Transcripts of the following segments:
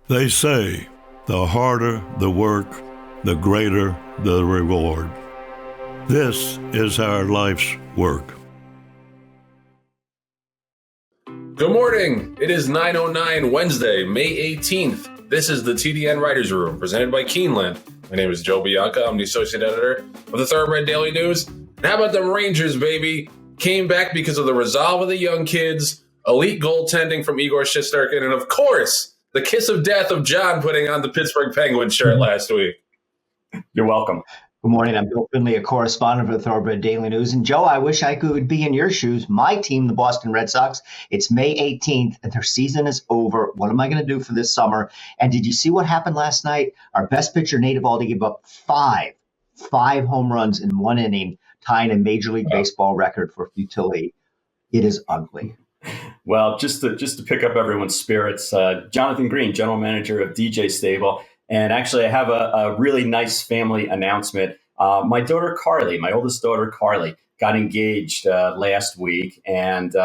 They say the harder the work, the greater the reward. This is our life's work. Good morning. It is 9:09 Wednesday, May 18th. This is the TDN Writers Room, presented by Keeneland. My name is Joe Bianca. I'm the associate editor of the Thoroughbred Daily News. And how about them Rangers, baby? Came back because of the resolve of the young kids, elite goaltending from Igor Shesterkin, and of course, the kiss of death of John putting on the Pittsburgh Penguins shirt last week. You're welcome. Good morning. I'm Bill Finley, a correspondent for the Thoroughbred Daily News. And Joe, I wish I could be in your shoes. My team, the Boston Red Sox, it's May 18th and their season is over. What am I going to do for this summer? And did you see what happened last night? Our best pitcher, Nate Eovaldi, gave up five home runs in one inning, tying a Major League Baseball record for futility. It is ugly. Well, just to pick up everyone's spirits, Jonathan Green, general manager of DJ Stable. And actually, I have a really nice family announcement. My daughter, Carly, my oldest daughter, Carly, got engaged last week, and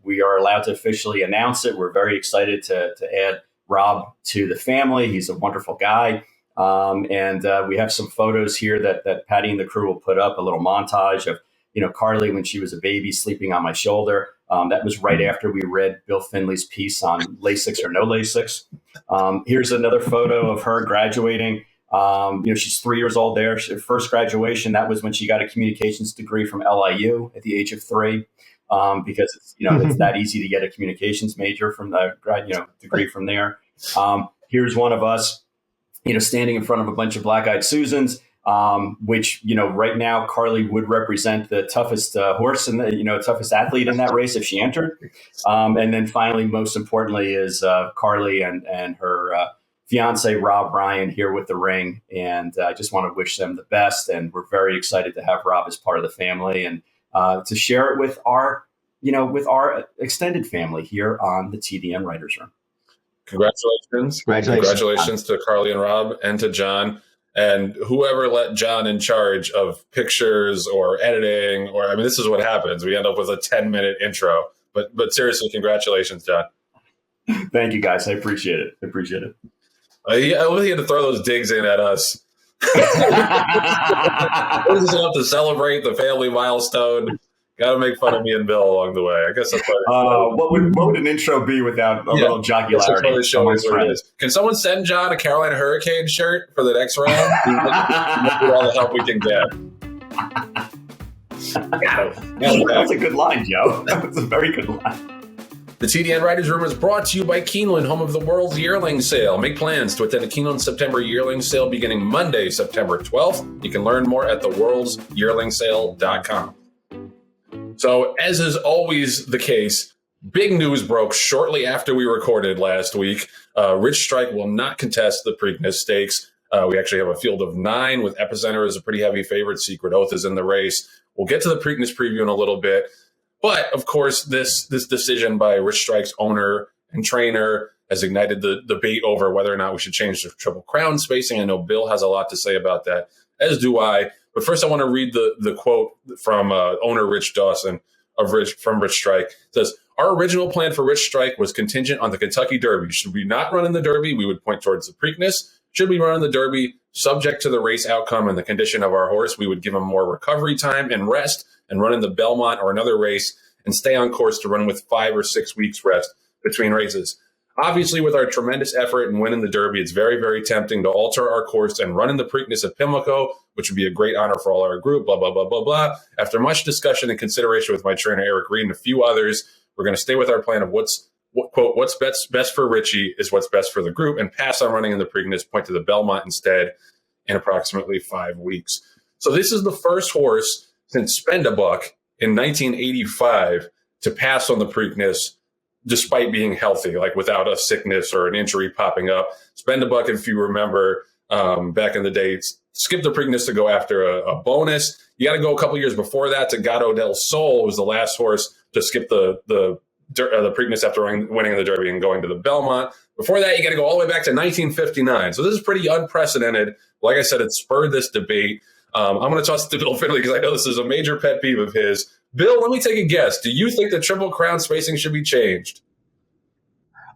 we are allowed to officially announce it. We're very excited to add Rob to the family. He's a wonderful guy. And we have some photos here that Patty and the crew will put up, a little montage of, Carly when she was a baby sleeping on my shoulder. That was right after we read Bill Finley's piece on Lasix or no Lasix. Here's another photo of her graduating. She's 3 years old there. Her first graduation, that was when she got a communications degree from LIU at the age of 3, because it's that easy to get a communications major from the degree from there. Here's one of us, standing in front of a bunch of black-eyed Susans. Which, right now, Carly would represent the toughest horse and the, toughest athlete in that race if she entered. And then finally, most importantly, is Carly and her fiance, Rob Ryan, here with the ring. And I just want to wish them the best. And we're very excited to have Rob as part of the family and to share it with our extended family here on the TDN Writers Room. Congratulations to Carly and Rob and to John. And whoever let John in charge of pictures or editing, this is what happens. We end up with a 10-minute intro. But seriously, congratulations, John. Thank you, guys. I appreciate it. I really had to throw those digs in at us. We're just enough to celebrate the family milestone. Got to make fun of me and Bill along the way. I guess that's what would an intro be without a little jocularity? Can someone send John a Carolina Hurricane shirt for the next round? We'll do all the help we can get. That's a good line, Joe. That's a very good line. The TDN Writers Room is brought to you by Keeneland, home of the World's Yearling Sale. Make plans to attend the Keeneland September Yearling Sale beginning Monday, September 12th. You can learn more at theworldsyearlingsale.com. So, as is always the case, big news broke shortly after we recorded last week. Rich Strike will not contest the Preakness Stakes. We actually have a field of 9 with Epicenter as a pretty heavy favorite. Secret Oath is in the race. We'll get to the Preakness preview in a little bit. But, of course, this decision by Rich Strike's owner and trainer has ignited the debate over whether or not we should change the Triple Crown spacing. I know Bill has a lot to say about that, as do I. But first, I want to read the quote from owner Rich Dawson from Rich Strike. It says, "Our original plan for Rich Strike was contingent on the Kentucky Derby. Should we not run in the Derby, we would point towards the Preakness. Should we run in the Derby, subject to the race outcome and the condition of our horse, we would give him more recovery time and rest and run in the Belmont or another race and stay on course to run with 5 or 6 weeks rest between races. Obviously, with our tremendous effort and winning the Derby, it's very, very tempting to alter our course and run in the Preakness at Pimlico, which would be a great honor for all our group, blah, blah, blah, blah, blah. After much discussion and consideration with my trainer, Eric Reed, and a few others, we're going to stay with our plan of what's best for Richie is what's best for the group and pass on running in the Preakness, point to the Belmont instead in approximately 5 weeks." So this is the first horse since Spend a Buck in 1985 to pass on the Preakness despite being healthy, like without a sickness or an injury popping up. Spend a Buck, if you remember, back in the day, skip the Preakness to go after a bonus. You got to go a couple years before that to Gato del Sol, who was the last horse to skip the Preakness after winning the Derby and going to the Belmont. Before that, you got to go all the way back to 1959. So this is pretty unprecedented. Like I said, it spurred this debate. I'm going to toss it to Bill Finley because I know this is a major pet peeve of his. Bill, let me take a guess. Do you think the Triple Crown spacing should be changed?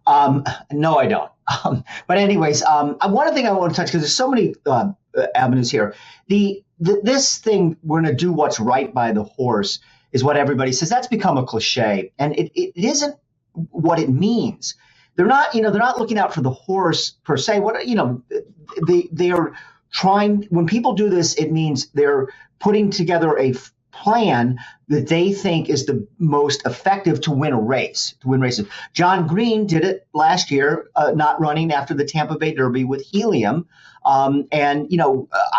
No, I don't. But anyways, one thing I want to touch, because there's so many avenues here. This thing, we're going to do what's right by the horse, is what everybody says. That's become a cliche, and it isn't what it means. They're not looking out for the horse per se. They are trying. When people do this, it means they're putting together a plan that they think is the most effective to win races. John Green did it last year, not running after the Tampa Bay Derby with helium. I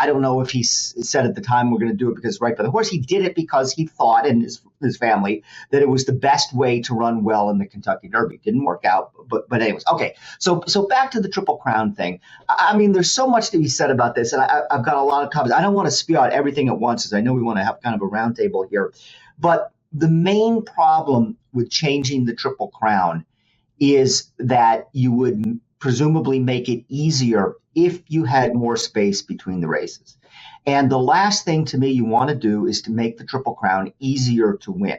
don't know if he said at the time we're going to do it because it's right by the horse. He did it because he thought, and his family, that it was the best way to run well in the Kentucky Derby. Didn't work out, but anyways. Okay, so back to the Triple Crown thing. I mean, there's so much to be said about this, and I've got a lot of comments. I don't want to spew out everything at once, as I know we want to have kind of a roundtable here. But the main problem with changing the Triple Crown is that you would presumably make it easier if you had more space between the races. And the last thing to me you want to do is to make the Triple Crown easier to win.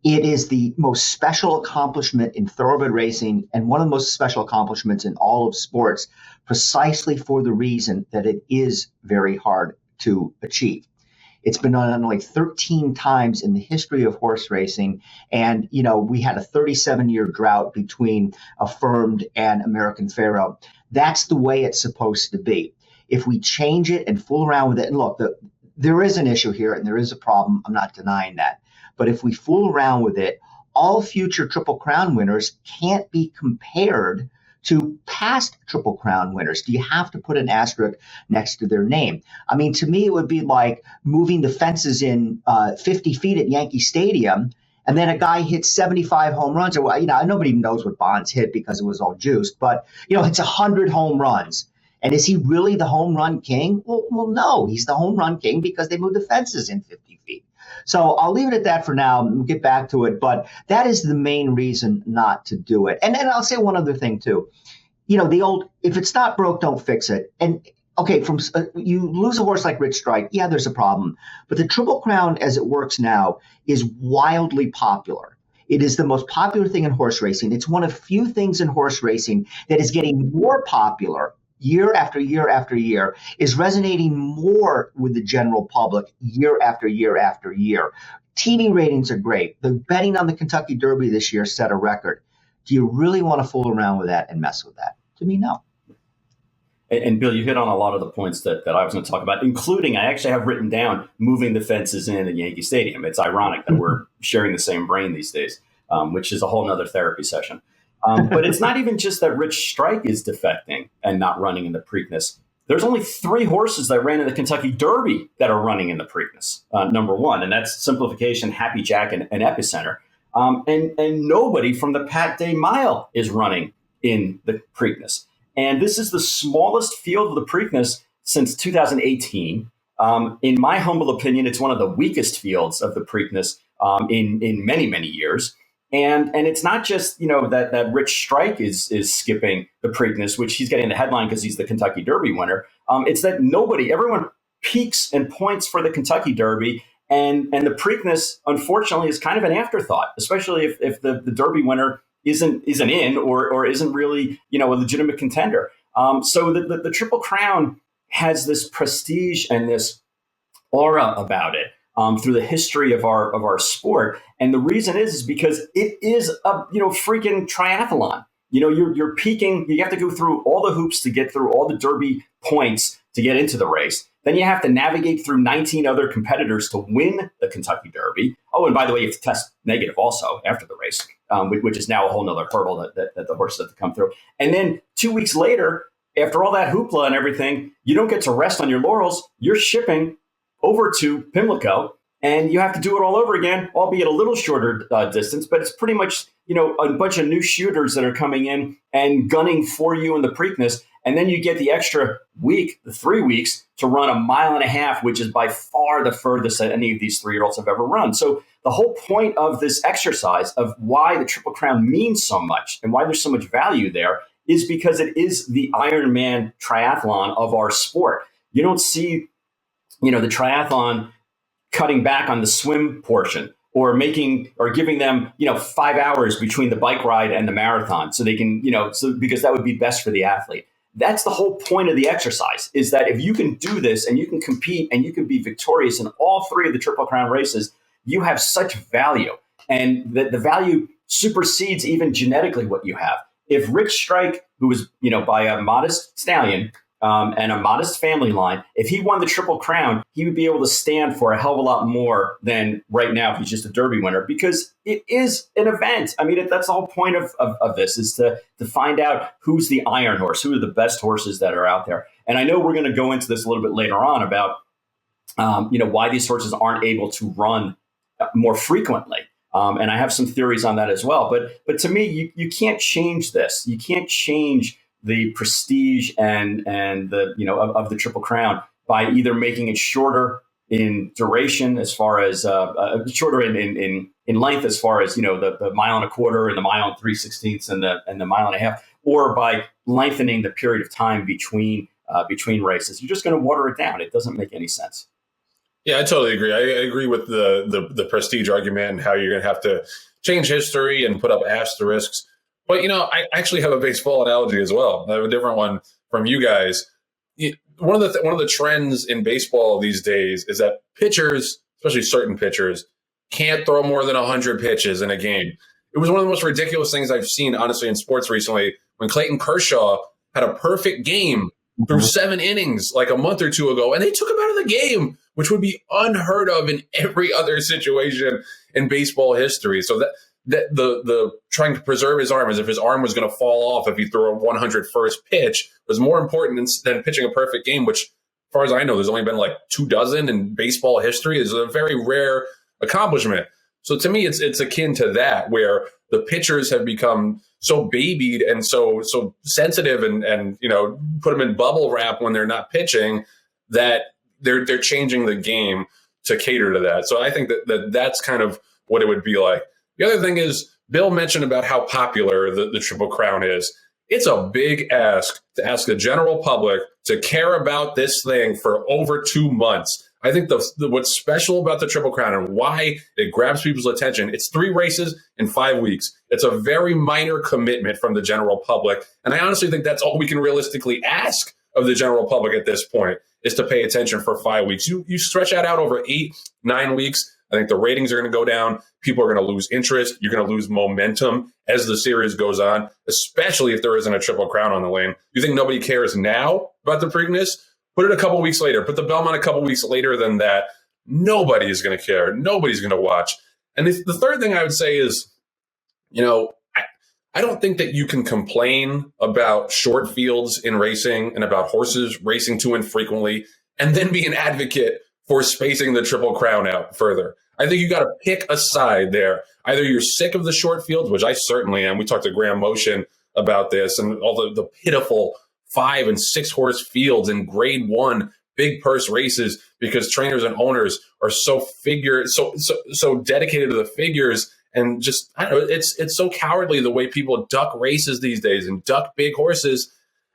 It is the most special accomplishment in thoroughbred racing and one of the most special accomplishments in all of sports, precisely for the reason that it is very hard to achieve. It's been done only 13 times in the history of horse racing. And, we had a 37-year drought between Affirmed and American Pharoah. That's the way it's supposed to be. If we change it and fool around with it, and look, there is an issue here and there is a problem. I'm not denying that. But if we fool around with it, all future Triple Crown winners can't be compared to past Triple Crown winners. Do you have to put an asterisk next to their name? I mean, to me, it would be like moving the fences in 50 feet at Yankee Stadium, and then a guy hits 75 home runs. Or nobody knows what Bonds hit because it was all juiced, but it's 100 home runs. And is he really the home run king? Well, no, he's the home run king because they moved the fences in 50 feet. So I'll leave it at that for now. We'll get back to it. But that is the main reason not to do it. And then I'll say one other thing, too. The old, if it's not broke, don't fix it. And, okay, you lose a horse like Rich Strike, yeah, there's a problem. But the Triple Crown, as it works now, is wildly popular. It is the most popular thing in horse racing. It's one of few things in horse racing that is getting more popular year after year after year, is resonating more with the general public year after year after year. TV ratings are great. The betting on the Kentucky Derby this year set a record. Do you really want to fool around with that and mess with that? To me, no. And Bill, you hit on a lot of the points that I was going to talk about, including I actually have written down moving the fences in at Yankee Stadium. It's ironic that we're sharing the same brain these days, which is a whole nother therapy session. But it's not even just that Rich Strike is defecting and not running in the Preakness. There's only 3 horses that ran in the Kentucky Derby that are running in the Preakness, number one, and that's Simplification, Happy Jack, and Epicenter. And nobody from the Pat Day Mile is running in the Preakness. And this is the smallest field of the Preakness since 2018. In my humble opinion, it's one of the weakest fields of the Preakness in many, many years. And it's not just, that Rich Strike is skipping the Preakness, which he's getting the headline because he's the Kentucky Derby winner. It's that everyone peaks and points for the Kentucky Derby. And the Preakness, unfortunately, is kind of an afterthought, especially if the Derby winner isn't in or isn't really, a legitimate contender. So the Triple Crown has this prestige and this aura about it. Through the history of our sport. And the reason is because it is a, freaking triathlon. You're peaking, you have to go through all the hoops to get through all the Derby points to get into the race. Then you have to navigate through 19 other competitors to win the Kentucky Derby. Oh, and by the way, you have to test negative also after the race, which is now a whole nother hurdle that the horses have to come through. And then 2 weeks later, after all that hoopla and everything, you don't get to rest on your laurels. You're shipping over to Pimlico, and you have to do it all over again, albeit a little shorter distance, but it's pretty much, a bunch of new shooters that are coming in and gunning for you in the Preakness. And then you get the extra week, the 3 weeks, to run 1.5 miles, which is by far the furthest that any of these 3-year-olds have ever run. So the whole point of this exercise of why the Triple Crown means so much and why there's so much value there is because it is the Ironman triathlon of our sport. You don't see, the triathlon cutting back on the swim portion or giving them, 5 hours between the bike ride and the marathon so they can, because that would be best for the athlete. That's the whole point of the exercise, is that if you can do this and you can compete and you can be victorious in all 3 of the Triple Crown races, you have such value, and the value supersedes even genetically what you have. If Rich Strike, who was, by a modest stallion and a modest family line, if he won the Triple Crown, he would be able to stand for a hell of a lot more than right now if he's just a Derby winner, because it is an event. I mean, that's the whole point of this, is to find out who's the iron horse, who are the best horses that are out there. And I know we're going to go into this a little bit later on about, why these horses aren't able to run more frequently. And I have some theories on that as well. But to me, you can't change this. You can't change the prestige and the of the Triple Crown by either making it shorter in duration, as far as shorter in length, as far as the mile and a quarter and the mile and 3/16 and the mile and a half, or by lengthening the period of time between races. You're just going to water it down. It doesn't make any sense. Yeah, I totally agree. I agree with the prestige argument and how you're going to have to change history and put up asterisks. But, I actually have a baseball analogy as well. I have a different one from you guys. One of the trends in baseball these days is that pitchers, especially certain pitchers, can't throw more than 100 pitches in a game. It was one of the most ridiculous things I've seen, honestly, in sports recently, when Clayton Kershaw had a perfect game through 7 innings like a month or 2 ago, and they took him out of the game, which would be unheard of in every other situation in baseball history. So that the trying to preserve his arm, as if his arm was going to fall off if he threw a 101st pitch, was more important than pitching a perfect game, which, as far as I know, there's only been like 24 in baseball history. It's a very rare accomplishment. So to me, it's akin to that, where the pitchers have become so babied and so sensitive and put them in bubble wrap when they're not pitching, that they're changing the game to cater to that. So I think that's kind of what it would be like. The other thing is, Bill mentioned about how popular the Triple Crown is. It's a big ask to ask the general public to care about this thing for over 2 months. I think what's special about the Triple Crown and why it grabs people's attention, it's 3 races in 5 weeks. It's a very minor commitment from the general public. And I honestly think that's all we can realistically ask of the general public at this point, is to pay attention for 5 weeks. You stretch that out over 8-9 weeks, I think the ratings are going to go down. People are going to lose interest. You're going to lose momentum as the series goes on, especially if there isn't a Triple Crown on the lane. You think nobody cares now about the Preakness? Put it a couple weeks later. Put the Belmont a couple weeks later than that. Nobody is going to care. Nobody's going to watch. And the third thing I would say is, I don't think that you can complain about short fields in racing and about horses racing too infrequently and then be an advocate for spacing the Triple Crown out further. I think you got to pick a side there. Either you're sick of the short fields, which I certainly am. We talked to Graham Motion about this and all the pitiful 5 and 6 horse fields in grade 1 big purse races, because trainers and owners are so dedicated to the figures, and just, I don't know, it's so cowardly the way people duck races these days and duck big horses.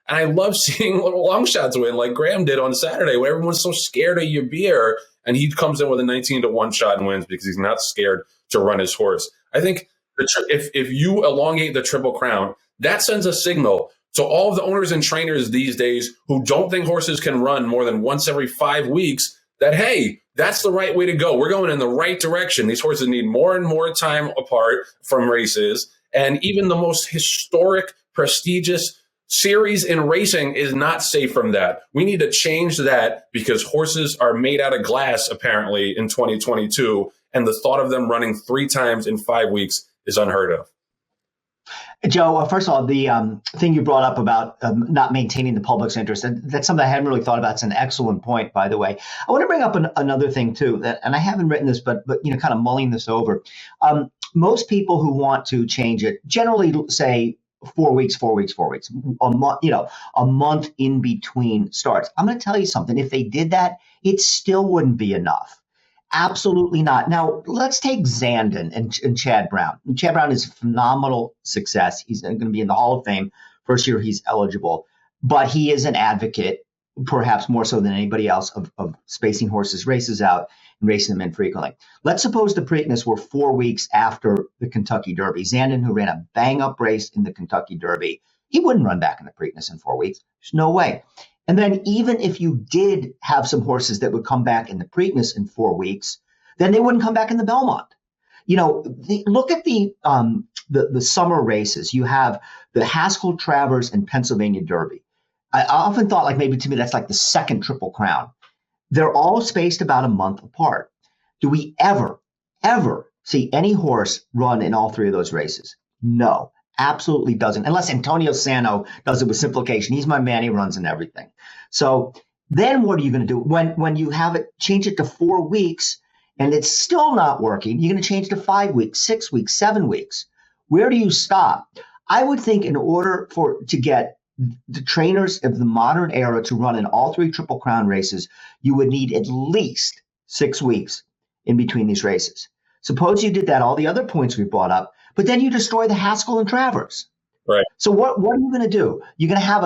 And I love seeing little long shots win, like Graham did on Saturday, where everyone's so scared of Yabir, and he comes in with a 19-1 shot and wins because he's not scared to run his horse. I think if you elongate the Triple Crown, that sends a signal to all of the owners and trainers these days who don't think horses can run more than once every 5 weeks, that, hey, that's the right way to go. We're going in the right direction. These horses need more and more time apart from races. And even the most historic, prestigious series in racing is not safe from that. We need to change that, because horses are made out of glass, apparently, in 2022. And the thought of them running 3 times in 5 weeks is unheard of. Joe, first of all, the thing you brought up about not maintaining the public's interest, and that's something I hadn't really thought about. It's an excellent point, by the way. I want to bring up another thing, too, and I haven't written this, but kind of mulling this over. Most people who want to change it generally say 4 weeks, a month, a month in between starts. I'm going to tell you something. If they did that, it still wouldn't be enough. Absolutely not. Now, let's take Zandon and Chad Brown. And Chad Brown is a phenomenal success. He's going to be in the Hall of Fame. First year he's eligible. But he is an advocate, perhaps more so than anybody else, of spacing horses' races out and racing them infrequently. Let's suppose the Preakness were 4 weeks after the Kentucky Derby. Zandon, who ran a bang-up race in the Kentucky Derby, he wouldn't run back in the Preakness in 4 weeks. There's no way. And then even if you did have some horses that would come back in the Preakness in 4 weeks, then they wouldn't come back in the Belmont. Look at the summer races. You have the Haskell, Travers, and Pennsylvania Derby. I often thought, like, maybe to me that's like the second Triple Crown. They're all spaced about a month apart. Do we ever see any horse run in all three of those races? No, absolutely doesn't. Unless Antonio Sano does it with simplification. He's my man. He runs in everything. So then what are you going to do when you have it, change it to 4 weeks and it's still not working? You're going to change to 5 weeks, 6 weeks, 7 weeks. Where do you stop? I would think in order to get the trainers of the modern era to run in all three Triple Crown races, you would need at least 6 weeks in between these races. Suppose you did that, all the other points we brought up, but then you destroy the Haskell and Travers. Right. So what are you going to do? You're going to have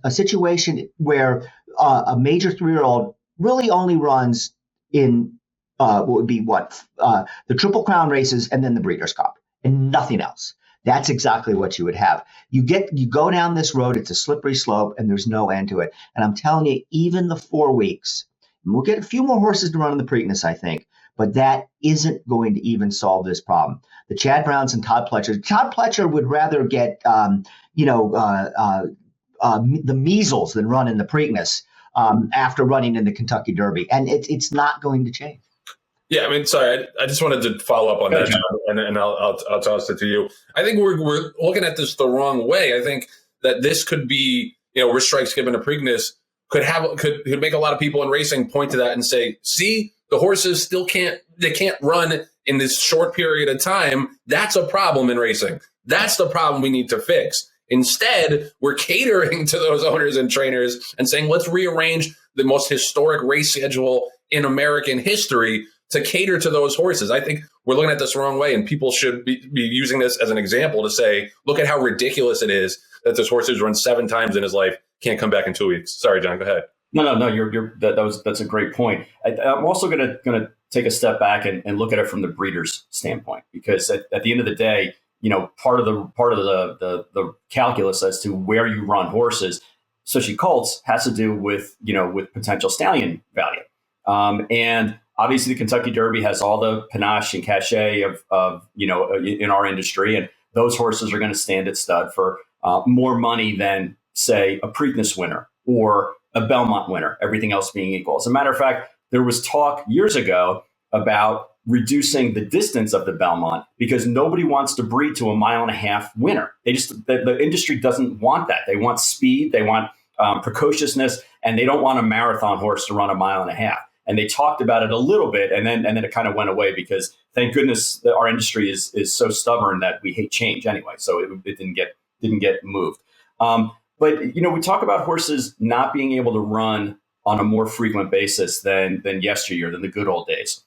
a situation where a major 3-year-old really only runs in what would be the Triple Crown races and then the Breeders' Cup and nothing else. That's exactly what you would have. You go down this road, it's a slippery slope, and there's no end to it. And I'm telling you, even the 4 weeks, and we'll get a few more horses to run in the Preakness, I think, but that isn't going to even solve this problem. The Chad Browns and Todd Pletcher. Todd Pletcher would rather get, the measles than run in the Preakness after running in the Kentucky Derby, and it's not going to change. Yeah, I mean, sorry, I just wanted to follow up on that, John, and I'll toss it to you. I think we're looking at this the wrong way. I think that this could be, Rich Strike's given a Preakness could make a lot of people in racing point to that and say, see, the horses still can't run in this short period of time. That's a problem in racing. That's the problem we need to fix. Instead, we're catering to those owners and trainers and saying, let's rearrange the most historic race schedule in American history to cater to those horses. I think we're looking at this the wrong way, and people should be using this as an example to say, look at how ridiculous it is that this horse who's run 7 times in his life can't come back in 2 weeks. Sorry, John, go ahead. No, that's a great point. I'm also going to take a step back and look at it from the breeder's standpoint, because at the end of the day, part of the calculus as to where you run horses, especially colts, has to do with potential stallion value. And obviously the Kentucky Derby has all the panache and cachet of in our industry, and those horses are going to stand at stud for more money than, say, a Preakness winner or a Belmont winner, everything else being equal. As a matter of fact, there was talk years ago about reducing the distance of the Belmont because nobody wants to breed to a 1.5-mile winner. The industry doesn't want that. They want speed, they want precociousness, and they don't want a marathon horse to run 1.5 miles. And they talked about it a little bit, and then it kind of went away because, thank goodness, that our industry is so stubborn that we hate change anyway. So it didn't get moved. But we talk about horses not being able to run on a more frequent basis than yesteryear, than the good old days.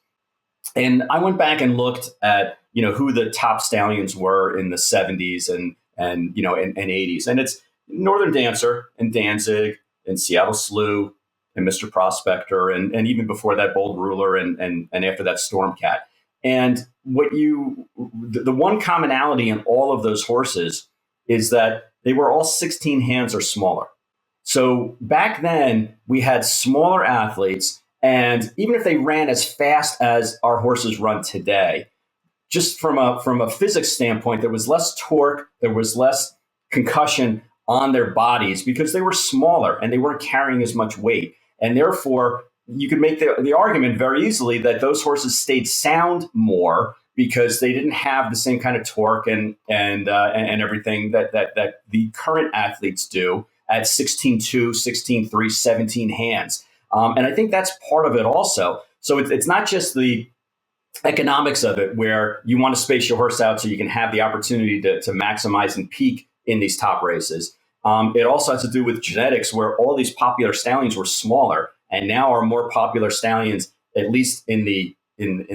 And I went back and looked at who the top stallions were in the 70s and 80s, and it's Northern Dancer and Danzig and Seattle Slew and Mr. Prospector, and even before that, Bold Ruler, and after that, Stormcat. And the one commonality in all of those horses is that they were all 16 hands or smaller. So back then, we had smaller athletes, and even if they ran as fast as our horses run today, just from a physics standpoint, there was less torque, there was less concussion on their bodies because they were smaller and they weren't carrying as much weight. And therefore, you could make the argument very easily that those horses stayed sound more because they didn't have the same kind of torque and everything that the current athletes do at 16.2, 16.3, 17 hands. And I think that's part of it also. So it's not just the economics of it where you want to space your horse out so you can have the opportunity to maximize and peak in these top races. It also has to do with genetics, where all these popular stallions were smaller, and now our more popular stallions, at least in the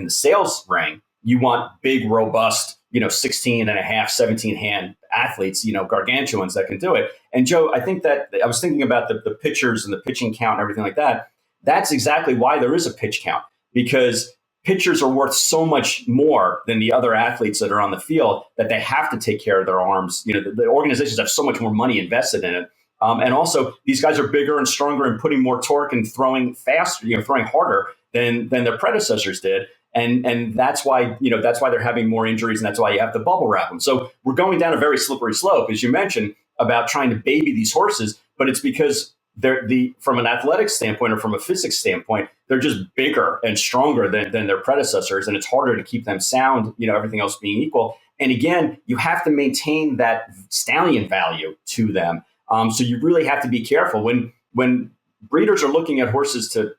sales ring, you want big, robust, 16 and a half, 17 hand athletes, gargantuans that can do it. And Joe, I think that I was thinking about the pitchers and the pitching count and everything like that. That's exactly why there is a pitch count, because pitchers are worth so much more than the other athletes that are on the field that they have to take care of their arms. The organizations have so much more money invested in it. And also, these guys are bigger and stronger and putting more torque and throwing faster, throwing harder than their predecessors did. And that's why they're having more injuries, and that's why you have to bubble wrap them. So we're going down a very slippery slope, as you mentioned, about trying to baby these horses, but it's because from an athletic standpoint or from a physics standpoint, they're just bigger and stronger than their predecessors, and it's harder to keep them sound, everything else being equal. And again, you have to maintain that stallion value to them. So you really have to be careful when breeders are looking at horses to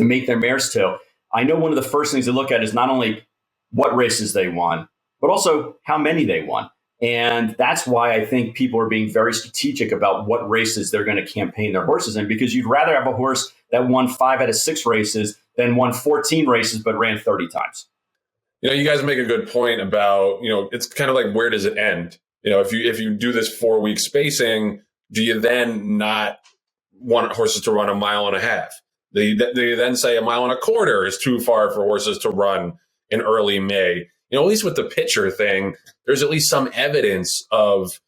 make their mares to. I know one of the first things they look at is not only what races they won, but also how many they won. And that's why I think people are being very strategic about what races they're going to campaign their horses in, because you'd rather have a horse that won 5 out of 6 races than won 14 races but ran 30 times. You guys make a good point about, it's kind of like, where does it end? If you do this 4-week spacing, do you then not want horses to run 1.5 miles? They then say 1.25 miles is too far for horses to run in early May. At least with the pitcher thing, there's at least some evidence of,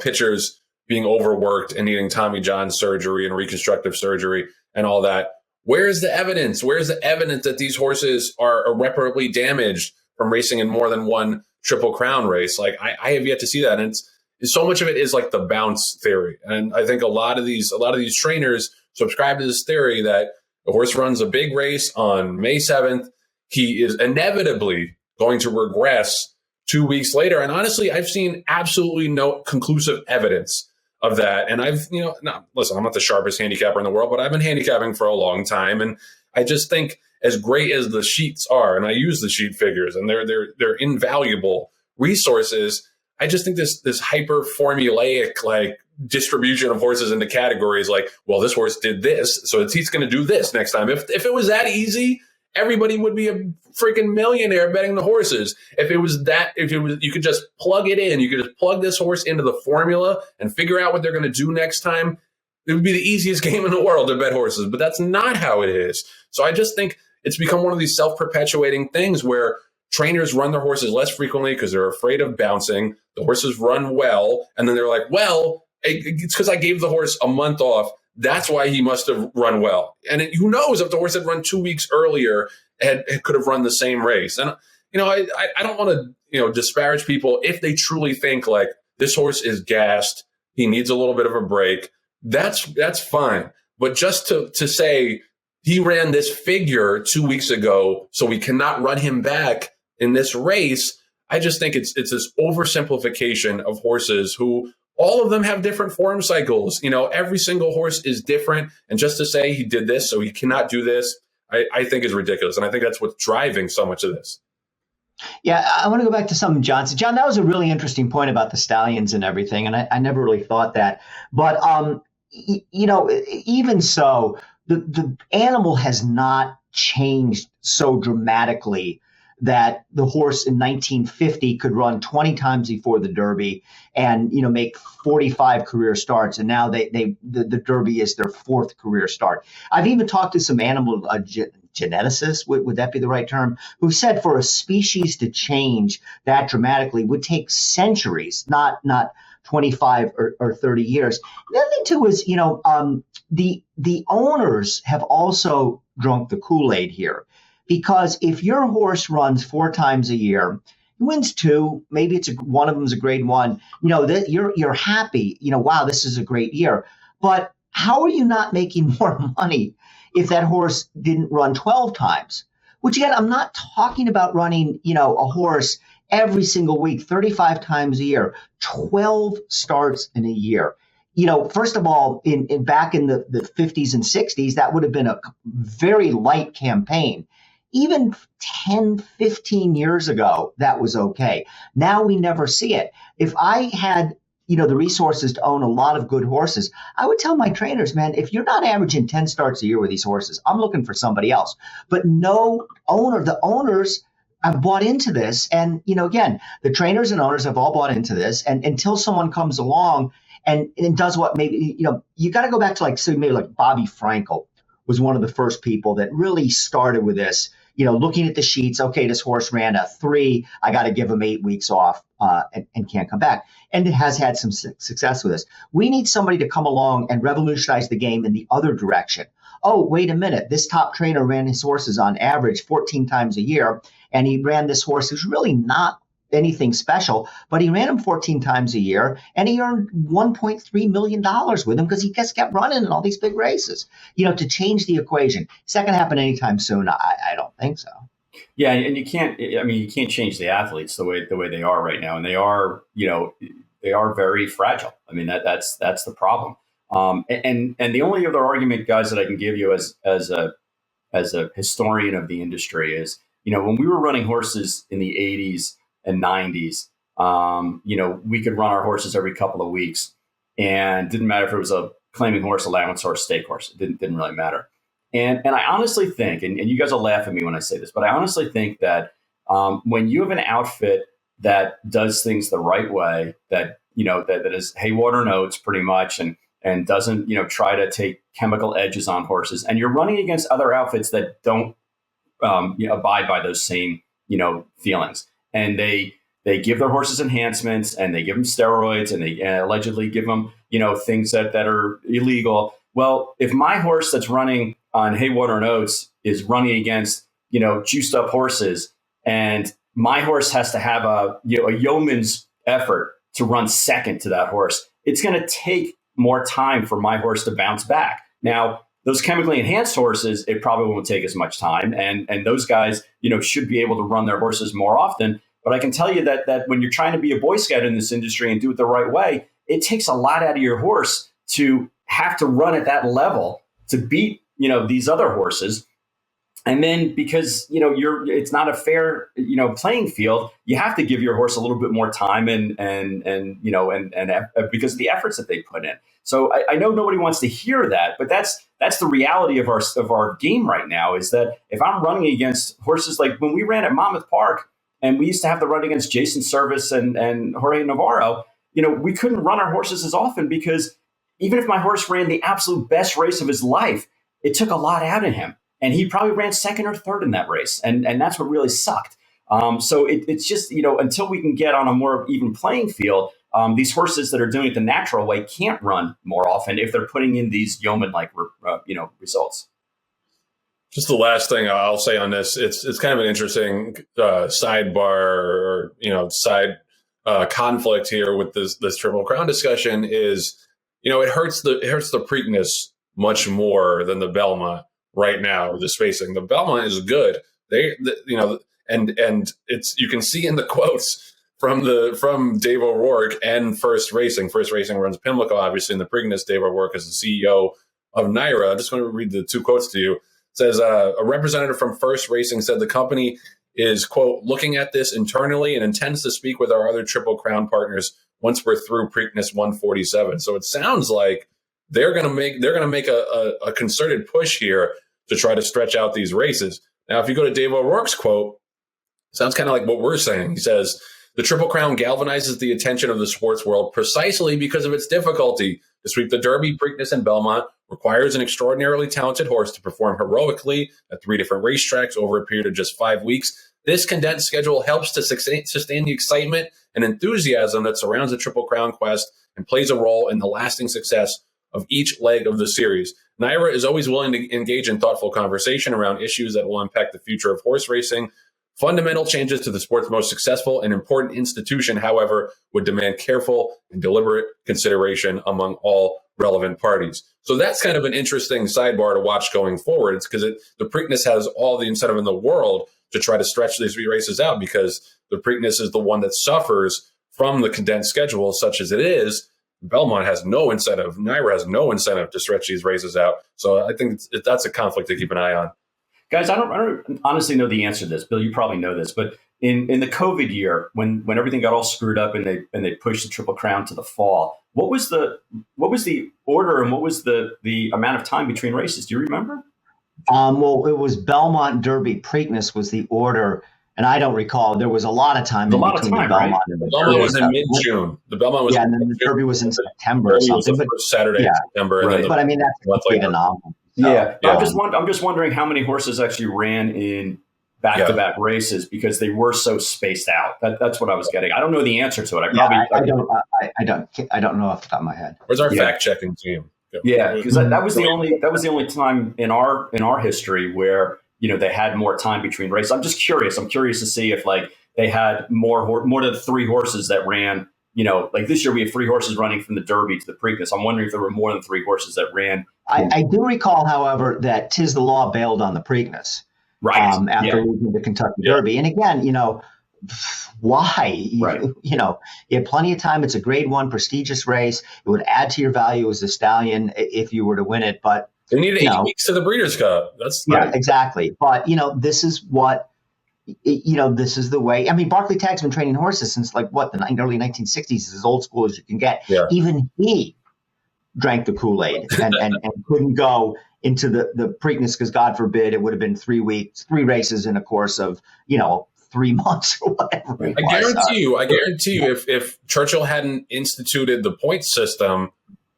pitchers being overworked and needing Tommy John surgery and reconstructive surgery and all that. Where's the evidence? Where's the evidence that these horses are irreparably damaged from racing in more than one Triple Crown race? Like, I have yet to see that. And so much of it is like the bounce theory. And I think a lot of these trainers subscribe to this theory that the horse runs a big race on May 7th. He is inevitably going to regress 2 weeks later. And honestly, I've seen absolutely no conclusive evidence of that. And listen, I'm not the sharpest handicapper in the world, but I've been handicapping for a long time. And I just think, as great as the sheets are, and I use the sheet figures, and they're invaluable resources, I just think this hyper formulaic distribution of horses into categories, like, well, this horse did this, so he's going to do this next time. If it was that easy, everybody would be a freaking millionaire betting the horses. If you could just plug it in, you could just plug this horse into the formula and figure out what they're going to do next time. It would be the easiest game in the world to bet horses, but that's not how it is. So I just think it's become one of these self-perpetuating things where trainers run their horses less frequently because they're afraid of bouncing. The horses run well, and then they're like, well, it's because I gave the horse a month off. That's why he must have run well. And who knows if the horse had run 2 weeks earlier, could have run the same race. And, I don't want to, disparage people if they truly think like this horse is gassed, he needs a little bit of a break. That's fine. But just to say he ran this figure 2 weeks ago, so we cannot run him back in this race, I just think it's this oversimplification of horses who all of them have different form cycles. Every single horse is different. And just to say he did this, so he cannot do this, I think is ridiculous. And I think that's what's driving so much of this. Yeah, I want to go back to something John said. John, that was a really interesting point about the stallions and everything. And I never really thought that. But, even so, the animal has not changed so dramatically that the horse in 1950 could run 20 times before the Derby and, make 45 career starts. And now the Derby is their 4th career start. I've even talked to some animal geneticists, would that be the right term, who said for a species to change that dramatically would take centuries, not 25 or 30 years. The other thing too is, the owners have also drunk the Kool-Aid here. Because if your horse runs 4 times a year, he wins 2, maybe one of them is a grade 1, you're happy, wow, this is a great year. But how are you not making more money if that horse didn't run 12 times? Which again, I'm not talking about running, a horse every single week, 35 times a year, 12 starts in a year. First of all, back in the 50s and 60s, that would have been a very light campaign. Even 10, 15 years ago, that was okay. Now we never see it. If I had, the resources to own a lot of good horses, I would tell my trainers, man, if you're not averaging 10 starts a year with these horses, I'm looking for somebody else. But the owners have bought into this. And, again, the trainers and owners have all bought into this. And until someone comes along and does what maybe, you got to go back to maybe like Bobby Frankel was one of the first people that really started with this. Looking at the sheets, okay, this horse ran a 3, I got to give him 8 weeks off and can't come back. And it has had some success with this. We need somebody to come along and revolutionize the game in the other direction. Oh, wait a minute. This top trainer ran his horses on average 14 times a year, and he ran this horse who's really not anything special, but he ran him 14 times a year, and he earned $1.3 million with him because he just kept running in all these big races. To change the equation. Is that going to happen anytime soon? I don't think so. Yeah, and you can't change the athletes the way they are right now, and they are very fragile. I mean, that's the problem. And the only other argument, guys, that I can give you as a historian of the industry is, when we were running horses in the 80s and 90s, we could run our horses every couple of weeks, and it didn't matter if it was a claiming horse, allowance horse, stake horse. It didn't really matter. And I honestly think, and you guys will laugh at me when I say this, but I honestly think that when you have an outfit that does things the right way, that is hay water notes pretty much, and doesn't try to take chemical edges on horses, and you're running against other outfits that don't abide by those same feelings, and they give their horses enhancements, and they give them steroids, and they allegedly give them things that are illegal. Well, if my horse that's running on hay, water, and oats is running against juiced up horses, and my horse has to have a yeoman's effort to run second to that horse, it's going to take more time for my horse to bounce back. Now, those chemically enhanced horses, it probably won't take as much time, and those guys should be able to run their horses more often. But I can tell you that when you're trying to be a Boy Scout in this industry and do it the right way, it takes a lot out of your horse to have to run at that level to beat these other horses. And then because it's not a fair playing field, you have to give your horse a little bit more time and because of the efforts that they put in. So I know nobody wants to hear that, but that's the reality of our game right now, is that if I'm running against horses like when we ran at Monmouth Park, and we used to have the run against Jason Service and Jorge Navarro, we couldn't run our horses as often because even if my horse ran the absolute best race of his life, it took a lot out of him. And he probably ran second or third in that race. And that's what really sucked. So it's just, until we can get on a more even playing field, these horses that are doing it the natural way can't run more often if they're putting in these yeoman-like, results. Just the last thing I'll say on this, it's kind of an interesting sidebar or side conflict here with this Triple Crown discussion is, it hurts the Preakness much more than the Belmont right now. The spacing, the Belmont is good. And it's, you can see in the quotes from Dave O'Rourke and First Racing. First Racing runs Pimlico, obviously, in the Preakness. Dave O'Rourke is the CEO of NYRA. I just want to read the two quotes to you. It says, a representative from First Racing said the company is, quote, looking at this internally and intends to speak with our other Triple Crown partners once we're through Preakness 147. So it sounds like they're going to make a concerted push here to try to stretch out these races. Now, if you go to Dave O'Rourke's quote, it sounds kind of like what we're saying. He says, the Triple Crown galvanizes the attention of the sports world precisely because of its difficulty. To sweep the Derby, Preakness, and Belmont requires an extraordinarily talented horse to perform heroically at 3 different racetracks over a period of just 5 weeks. This condensed schedule helps to sustain the excitement and enthusiasm that surrounds the Triple Crown quest and plays a role in the lasting success of each leg of the series. NYRA is always willing to engage in thoughtful conversation around issues that will impact the future of horse racing. Fundamental changes to the sport's most successful and important institution, however, would demand careful and deliberate consideration among all relevant parties. So that's kind of an interesting sidebar to watch going forward. It's because the Preakness has all the incentive in the world to try to stretch these races out, because the Preakness is the one that suffers from the condensed schedule such as it is. Belmont has no incentive. NYRA has no incentive to stretch these races out. So I think that's a conflict to keep an eye on. Guys, I don't honestly know the answer to this. Bill, you probably know this, but in the COVID year, when everything got all screwed up and they pushed the Triple Crown to the fall, what was the order and what was the amount of time between races? Do you remember? Well, it was Belmont, Derby, Preakness was the order, and I don't recall. There was a lot of time between the Belmont and the Derby. The Belmont was in mid-June. The Belmont was and then the Derby was in September or something. Saturday in September. Right. But I mean, that's complete anomaly. Yeah. I'm just wondering how many horses actually ran in back-to-back races because they were so spaced out. That's what I was getting. I don't know the answer to it. I don't know off the top of my head. Where's our fact-checking team? Yeah, because that was the only time in our history where they had more time between races. I'm just curious. I'm curious to see if like they had more than 3 horses that ran. Like this year we have 3 horses running from the Derby to the Preakness. I'm wondering if there were more than 3 horses that ran. I do recall, however, that Tis the Law bailed on the Preakness after losing the Kentucky Derby. And again, why? Right. You had plenty of time. It's a Grade 1 prestigious race. It would add to your value as a stallion if you were to win it. But they needed 8 weeks to the Breeders' Cup. Exactly. But this is what. This is the way. I mean, Barclay Tagg's been training horses since the early 1960s. It's as old school as you can get. Yeah. Even he drank the Kool-Aid and couldn't go into the Preakness because, God forbid, it would have been 3 races in a course of 3 months or whatever. I guarantee you, if Churchill hadn't instituted the point system,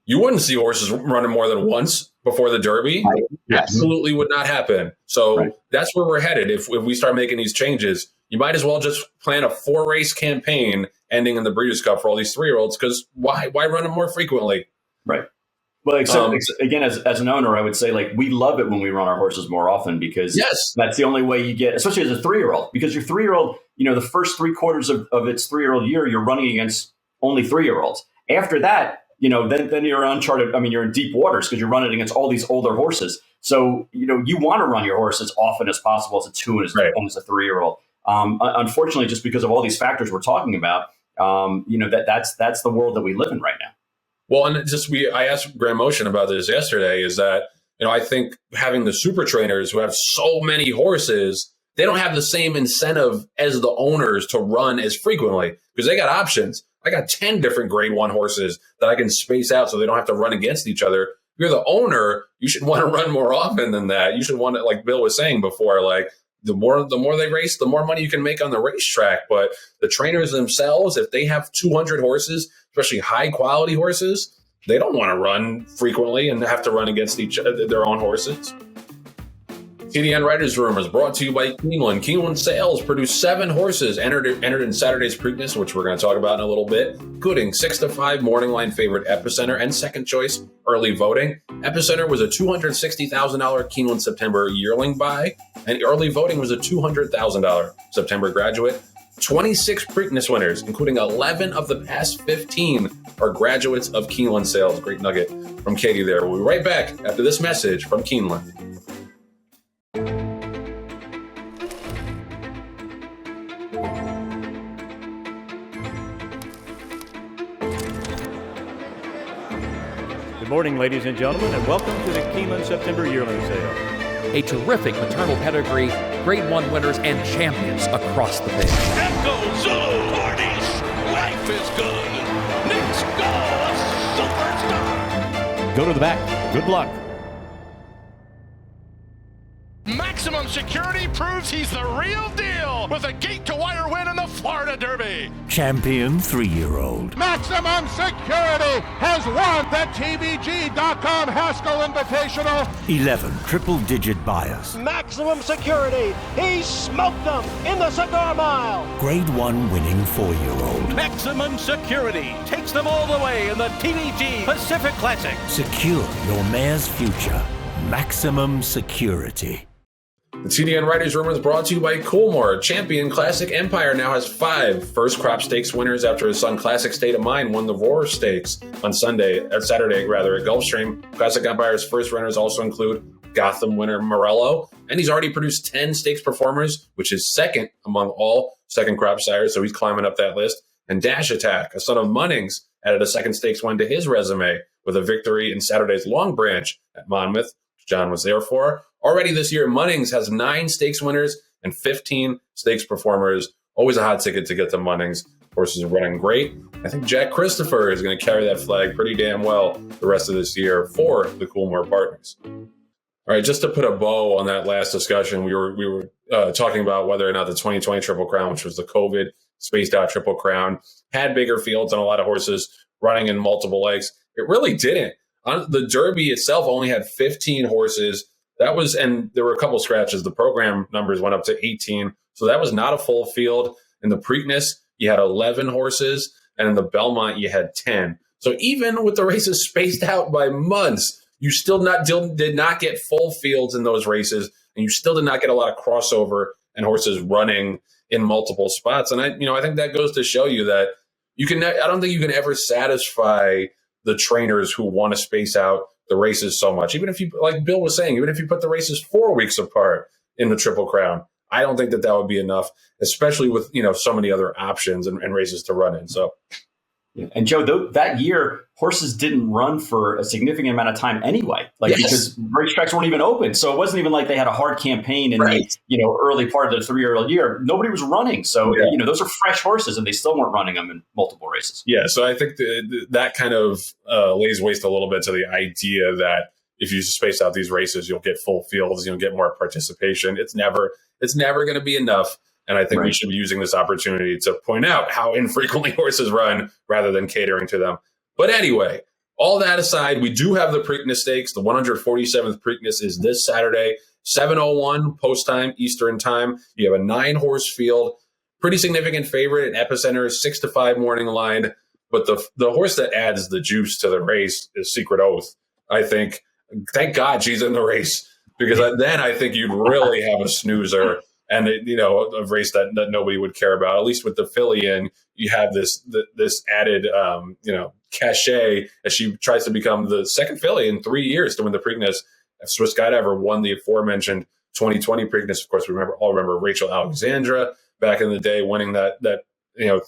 you wouldn't see horses running more than once before the Derby. Right. Yes. Absolutely would not happen. So that's where we're headed. If we start making these changes, you might as well just plan a 4-race campaign ending in the Breeders' Cup for all these 3-year-olds, because why run them more frequently? Right. Well, again, as an owner, I would say we love it when we run our horses more often because that's the only way you get, especially as a 3-year-old, because your 3-year-old, the first 3 quarters of its 3-year-old year, you're running against only 3-year-olds. After that, then you're uncharted. I mean, you're in deep waters because you're running against all these older horses. So, you want to run your horse as often as possible as a 2 and as a 3-year-old. Unfortunately, just because of all these factors we're talking about, that's the world that we live in right now. Well, and I asked Graham Motion about this yesterday, is that, I think having the super trainers who have so many horses, they don't have the same incentive as the owners to run as frequently because they got options. I got 10 different Grade 1 horses that I can space out so they don't have to run against each other. If you're the owner, you should want to run more often than that. You should want to, like Bill was saying before, the more they race, the more money you can make on the racetrack. But the trainers themselves, if they have 200 horses, especially high quality horses, they don't want to run frequently and have to run against their own horses. TDN Writers Room is brought to you by Keeneland. Keeneland Sales produced 7 horses entered in Saturday's Preakness, which we're going to talk about in a little bit, including 6-5 morning line favorite Epicenter and second choice early voting. Epicenter was a $260,000 Keeneland September yearling buy, and early voting was a $200,000 September graduate. 26 Preakness winners, including 11 of the past 15, are graduates of Keeneland Sales. Great nugget from Katie there. We'll be right back after this message from Keeneland. Good morning, ladies and gentlemen, and welcome to the Keeneland September Yearling Sale. A terrific maternal pedigree, Grade 1 winners, and champions across the page. Echo Zulu Parties, life is good. Next go, superstar. Go to the back. Good luck. Maximum Security proves he's the real deal with a gate-to-wire win in the Florida Derby. Champion 3-year-old. Maximum Security has won the TVG.com Haskell Invitational. 11 triple-digit buyers. Maximum Security, he smoked them in the Cigar Mile. Grade 1 winning 4-year-old. Maximum Security takes them all the way in the TVG Pacific Classic. Secure your mare's future. Maximum Security. The TDN Writers Room is brought to you by Coolmore. Champion Classic Empire now has 5 first crop stakes winners after his son Classic State of Mind won the Roar Stakes on Saturday at Gulfstream. Classic Empire's first runners also include Gotham winner Morello, and he's already produced 10 stakes performers, which is second among all second crop sires, so he's climbing up that list. And Dash Attack, a son of Munnings, added a second stakes win to his resume with a victory in Saturday's Long Branch at Monmouth, which John was there for. Already this year, Munnings has 9 stakes winners and 15 stakes performers. Always a hot ticket to get to Munnings. Horses are running great. I think Jack Christopher is going to carry that flag pretty damn well the rest of this year for the Coolmore partners. All right, just to put a bow on that last discussion, we were talking about whether or not the 2020 Triple Crown, which was the COVID spaced out Triple Crown, had bigger fields and a lot of horses running in multiple legs. It really didn't. The Derby itself only had 15 horses. And there were a couple scratches. The program numbers went up to 18. So that was not a full field. In the Preakness, you had 11 horses. And in the Belmont, you had 10. So even with the races spaced out by months, you still did not get full fields in those races. And you still did not get a lot of crossover and horses running in multiple spots. And I think that goes to show you that I don't think you can ever satisfy the trainers who want to space out the races so much. Even if you, like Bill was saying, even if you put the races 4 weeks apart in the Triple Crown, I don't think that would be enough, especially with, so many other options and races to run in. So. Yeah. And Joe, that year, horses didn't run for a significant amount of time anyway, because racetracks weren't even open. So it wasn't even like they had a hard campaign in the early part of the 3-year-old year. Nobody was running. So, those are fresh horses and they still weren't running them in multiple races. Yeah. So I think that kind of lays waste a little bit to the idea that if you space out these races, you'll get full fields, you'll get more participation. It's never going to be enough. And I think we should be using this opportunity to point out how infrequently horses run rather than catering to them. But anyway, all that aside, we do have the Preakness Stakes. The 147th Preakness is this Saturday, 7:01 post time, Eastern time. You have a 9-horse field. Pretty significant favorite at Epicenter, 6-5 morning line. But the horse that adds the juice to the race is Secret Oath. I think, thank God she's in the race, because then I think you'd really have a snoozer. And a race that nobody would care about. At least with the filly in, you have this added cachet as she tries to become the second filly in 3 years to win the Preakness. If Swiss Skydiver won the aforementioned 2020 Preakness, of course, we all remember Rachel Alexandra back in the day winning that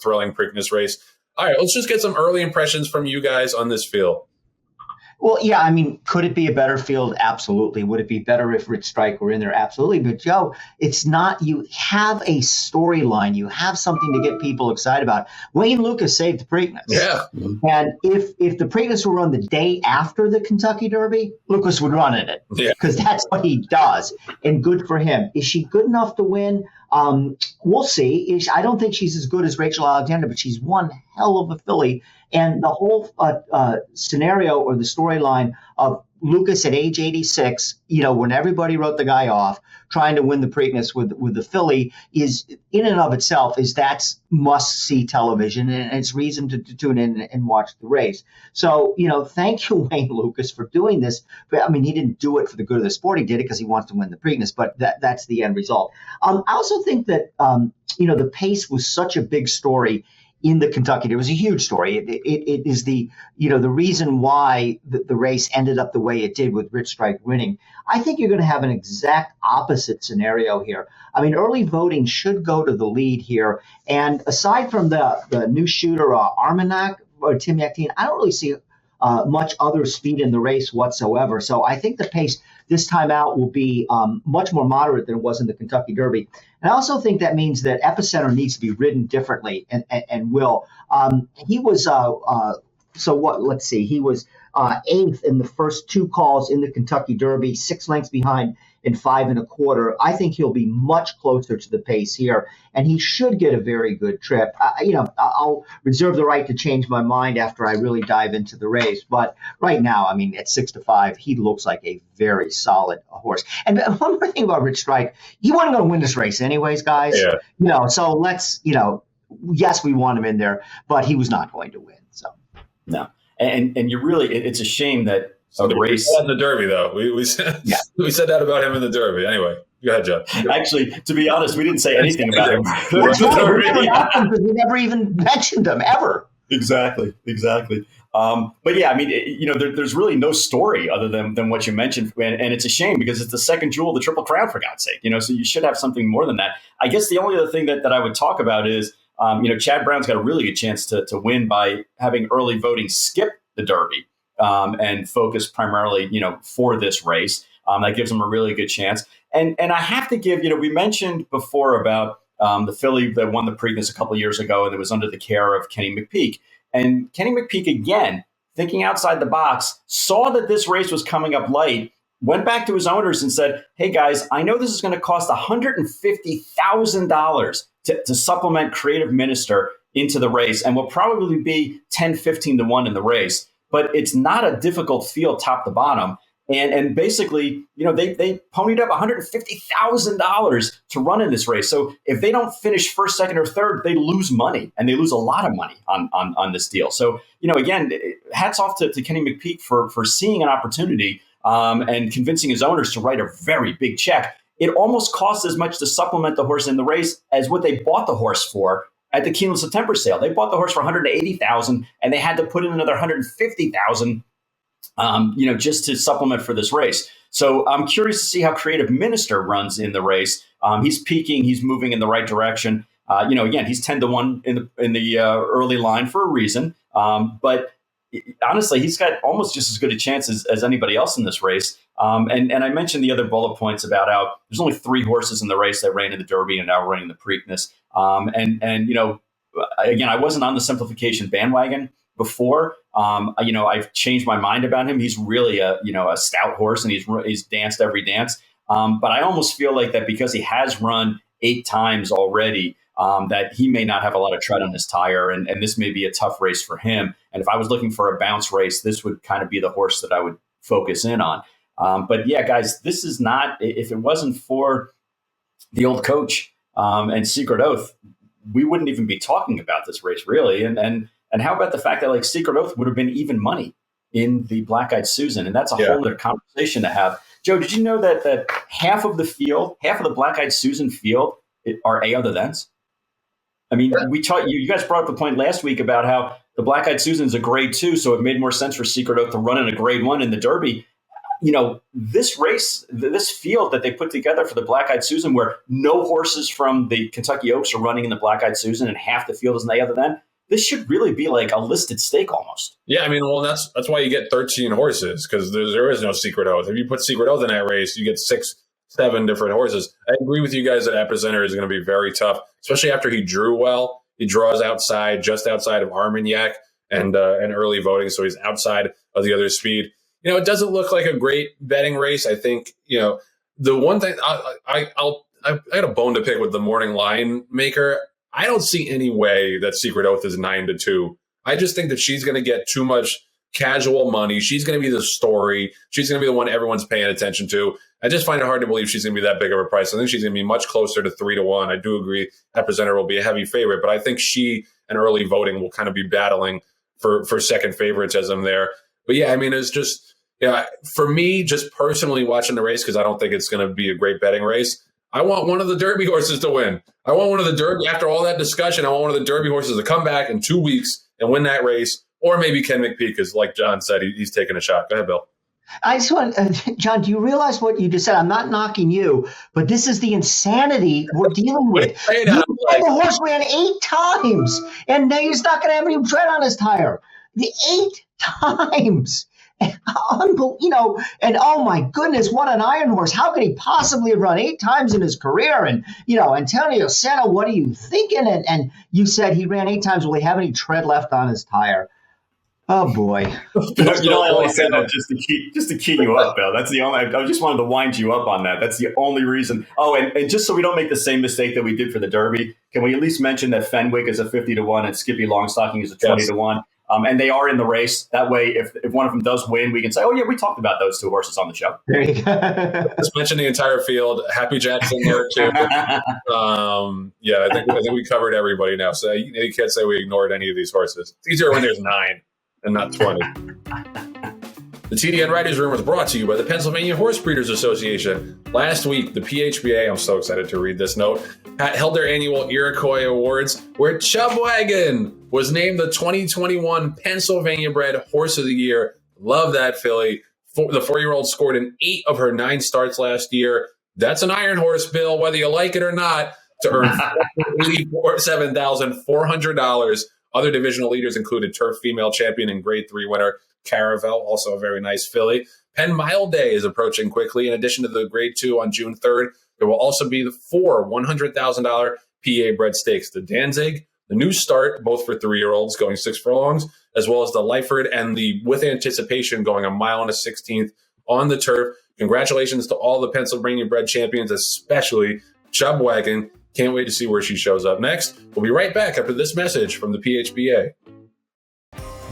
thrilling Preakness race. All right, let's just get some early impressions from you guys on this field. Well, yeah, I mean, could it be a better field? Absolutely. Would it be better if Rich Strike were in there? Absolutely. But, Joe, it's not – you have a storyline. You have something to get people excited about. Wayne Lucas saved the Preakness. Yeah. And if the Preakness were run the day after the Kentucky Derby, Lucas would run in it because that's what he does. And good for him. Is she good enough to win? We'll see. I don't think she's as good as Rachel Alexander, but she's one hell of a filly. And the whole scenario or the storyline of Lucas at age 86, when everybody wrote the guy off, trying to win the Preakness with the filly is in and of itself that's must-see television, and it's reason to tune in and watch the race. So, thank you, Wayne Lucas, for doing this. But, I mean, he didn't do it for the good of the sport. He did it because he wants to win the Preakness, but that's the end result. I also think that, the pace was such a big story in the Kentucky. It was a huge story. It is the reason why the race ended up the way it did with Rich Strike winning. I think you're going to have an exact opposite scenario here. I mean, early voting should go to the lead here. And aside from the new shooter, Armagnac or Tim Yakteen, I don't really see much other speed in the race whatsoever. So I think the pace this time out will be much more moderate than it was in the Kentucky Derby. And I also think that means that Epicenter needs to be ridden differently and will. He was, let's see, he was 8th in the first 2 calls in the Kentucky Derby, 6 lengths behind in 5 1/4. I think he'll be much closer to the pace here, and he should get a very good trip. I'll reserve the right to change my mind after I really dive into the race. But right now, I mean, at 6-5, he looks like a very solid horse. And one more thing about Rich Strike, he wasn't going to win this race anyways, guys. Yeah. So let's, yes, we want him in there, but he was not going to win. So no, and you really, it's a shame that. So the race in the Derby, though, we said that about him in the Derby. Anyway, go ahead, Jeff. Actually, to be honest, we didn't say anything about him. We never even mentioned him ever. Exactly. But yeah, I mean, there's really no story other than what you mentioned, and it's a shame because it's the second jewel of the Triple Crown, for God's sake. So you should have something more than that. I guess the only other thing that I would talk about is, Chad Brown's got a really good chance to win by having early voting skip the Derby. And focus primarily, for this race. That gives them a really good chance. And I have to give, we mentioned before about the filly that won the Preakness a couple of years ago, and it was under the care of Kenny McPeek. And Kenny McPeek, again, thinking outside the box, saw that this race was coming up light, went back to his owners and said, hey, guys, I know this is going to cost $150,000 to supplement Creative Minister into the race, and will probably be 10, 15 to 1 in the race. but it's not a difficult field top to bottom. And basically, they ponied up $150,000 to run in this race. So if they don't finish first, second, or third, they lose money, and they lose a lot of money on this deal. So, again, hats off to Kenny McPeek for seeing an opportunity and convincing his owners to write a very big check. It almost costs as much to supplement the horse in the race as what they bought the horse for at the Keeneland September sale. They bought the horse for $180,000, and they had to put in another $150,000. Just to supplement for this race. So I'm curious to see how Creative Minister runs in the race. He's peaking. He's moving in the right direction. Again, he's 10-1 in the early line for a reason. But honestly, he's got almost just as good a chance as anybody else in this race. And I mentioned the other bullet points about how there's only 3 horses in the race that ran in the Derby and now running the Preakness. Again, I wasn't on the simplification bandwagon before. I've changed my mind about him. He's really a stout horse, and he's danced every dance. But I almost feel like that because he has run 8 times already, that he may not have a lot of tread on his tire, and this may be a tough race for him. And if I was looking for a bounce race, this would kind of be the horse that I would focus in on. But yeah, guys, this is not, if it wasn't for the old coach and Secret Oath, we wouldn't even be talking about this race really. And how about the fact that like Secret Oath would have been even money in the Black Eyed Susan? And that's a whole other conversation to have. Joe, did you know that half of the Black Eyed Susan field are A other thans? I mean, you guys brought up the point last week about how the Black Eyed Susan is a grade 2, so it made more sense for Secret Oath to run in a grade 1 in the Derby. This race, this field that they put together for the Black Eyed Susan, where no horses from the Kentucky Oaks are running in the Black Eyed Susan and half the field is an A other than, this should really be like a listed stake almost. Yeah, I mean, well, that's why you get 13 horses, because there is no Secret Oath. If you put Secret Oath in that race, you get 6-7 different horses. I agree with you guys that Epicenter is going to be very tough, especially after he drew well. He draws just outside of Armagnac and early voting, so he's outside of the other speed. It doesn't look like a great betting race. I think, the one thing I got a bone to pick with the morning line maker. I don't see any way that Secret Oath is 9-2. I just think that she's going to get too much casual money. She's going to be the story. She's going to be the one everyone's paying attention to. I just find it hard to believe she's going to be that big of a price. I think she's going to be much closer to 3-1. I do agree Epicenter will be a heavy favorite, but I think she and early voting will kind of be battling for second favoritism there. But yeah, I mean, it's just, for me, just personally watching the race, because I don't think it's going to be a great betting race, I want one of the Derby horses to win. I want one of the Derby, after all that discussion, I want one of the Derby horses to come back in 2 weeks and win that race. Or maybe Ken McPeek, because like John said, he's taking a shot. Go ahead, Bill. I just want, John, do you realize what you just said? I'm not knocking you, but this is the insanity we're dealing with. The horse ran 8 times, and now he's not going to have any tread on his tire. The 8 times. And oh my goodness, what an iron horse. How could he possibly have run 8 times in his career? And, Antonio Senna, what are you thinking? And you said he ran 8 times. Will he have any tread left on his tire? Oh boy. I only said that just to key you up, Bill. That's the only, I just wanted to wind you up on that. That's the only reason. Oh, and just so we don't make the same mistake that we did for the Derby, can we at least mention that Fenwick is a 50-1 and Skippy Longstocking is a 20-1? And they are in the race. That way, if one of them does win, we can say, oh, yeah, we talked about those 2 horses on the show. There you go. Let's mention the entire field. Happy Jackson there, too. I think we covered everybody now. So you can't say we ignored any of these horses. It's easier when there's 9 and not 20. The TDN Writers Room was brought to you by the Pennsylvania Horse Breeders Association. Last week, the PHBA, I'm so excited to read this note, held their annual Iroquois Awards, where Chubwagon was named the 2021 Pennsylvania Bred Horse of the Year. Love that filly. The 4-year-old scored in 8 of her 9 starts last year. That's an iron horse, Bill, whether you like it or not, to earn $7,400. Other divisional leaders included Turf Female Champion and Grade 3 winner Caravel, also a very nice filly. Penn Mile Day is approaching quickly. In addition to the Grade 2 on June 3rd, there will also be the 4 $100,000 PA bred stakes. The Danzig, the new start, both for 3-year-olds going 6 furlongs, as well as the Lyford and the With Anticipation going 1 mile and a 16th on the turf. Congratulations to all the Pennsylvania bred champions, especially Chubwagon. Can't wait to see where she shows up next. We'll be right back after this message from the PHBA.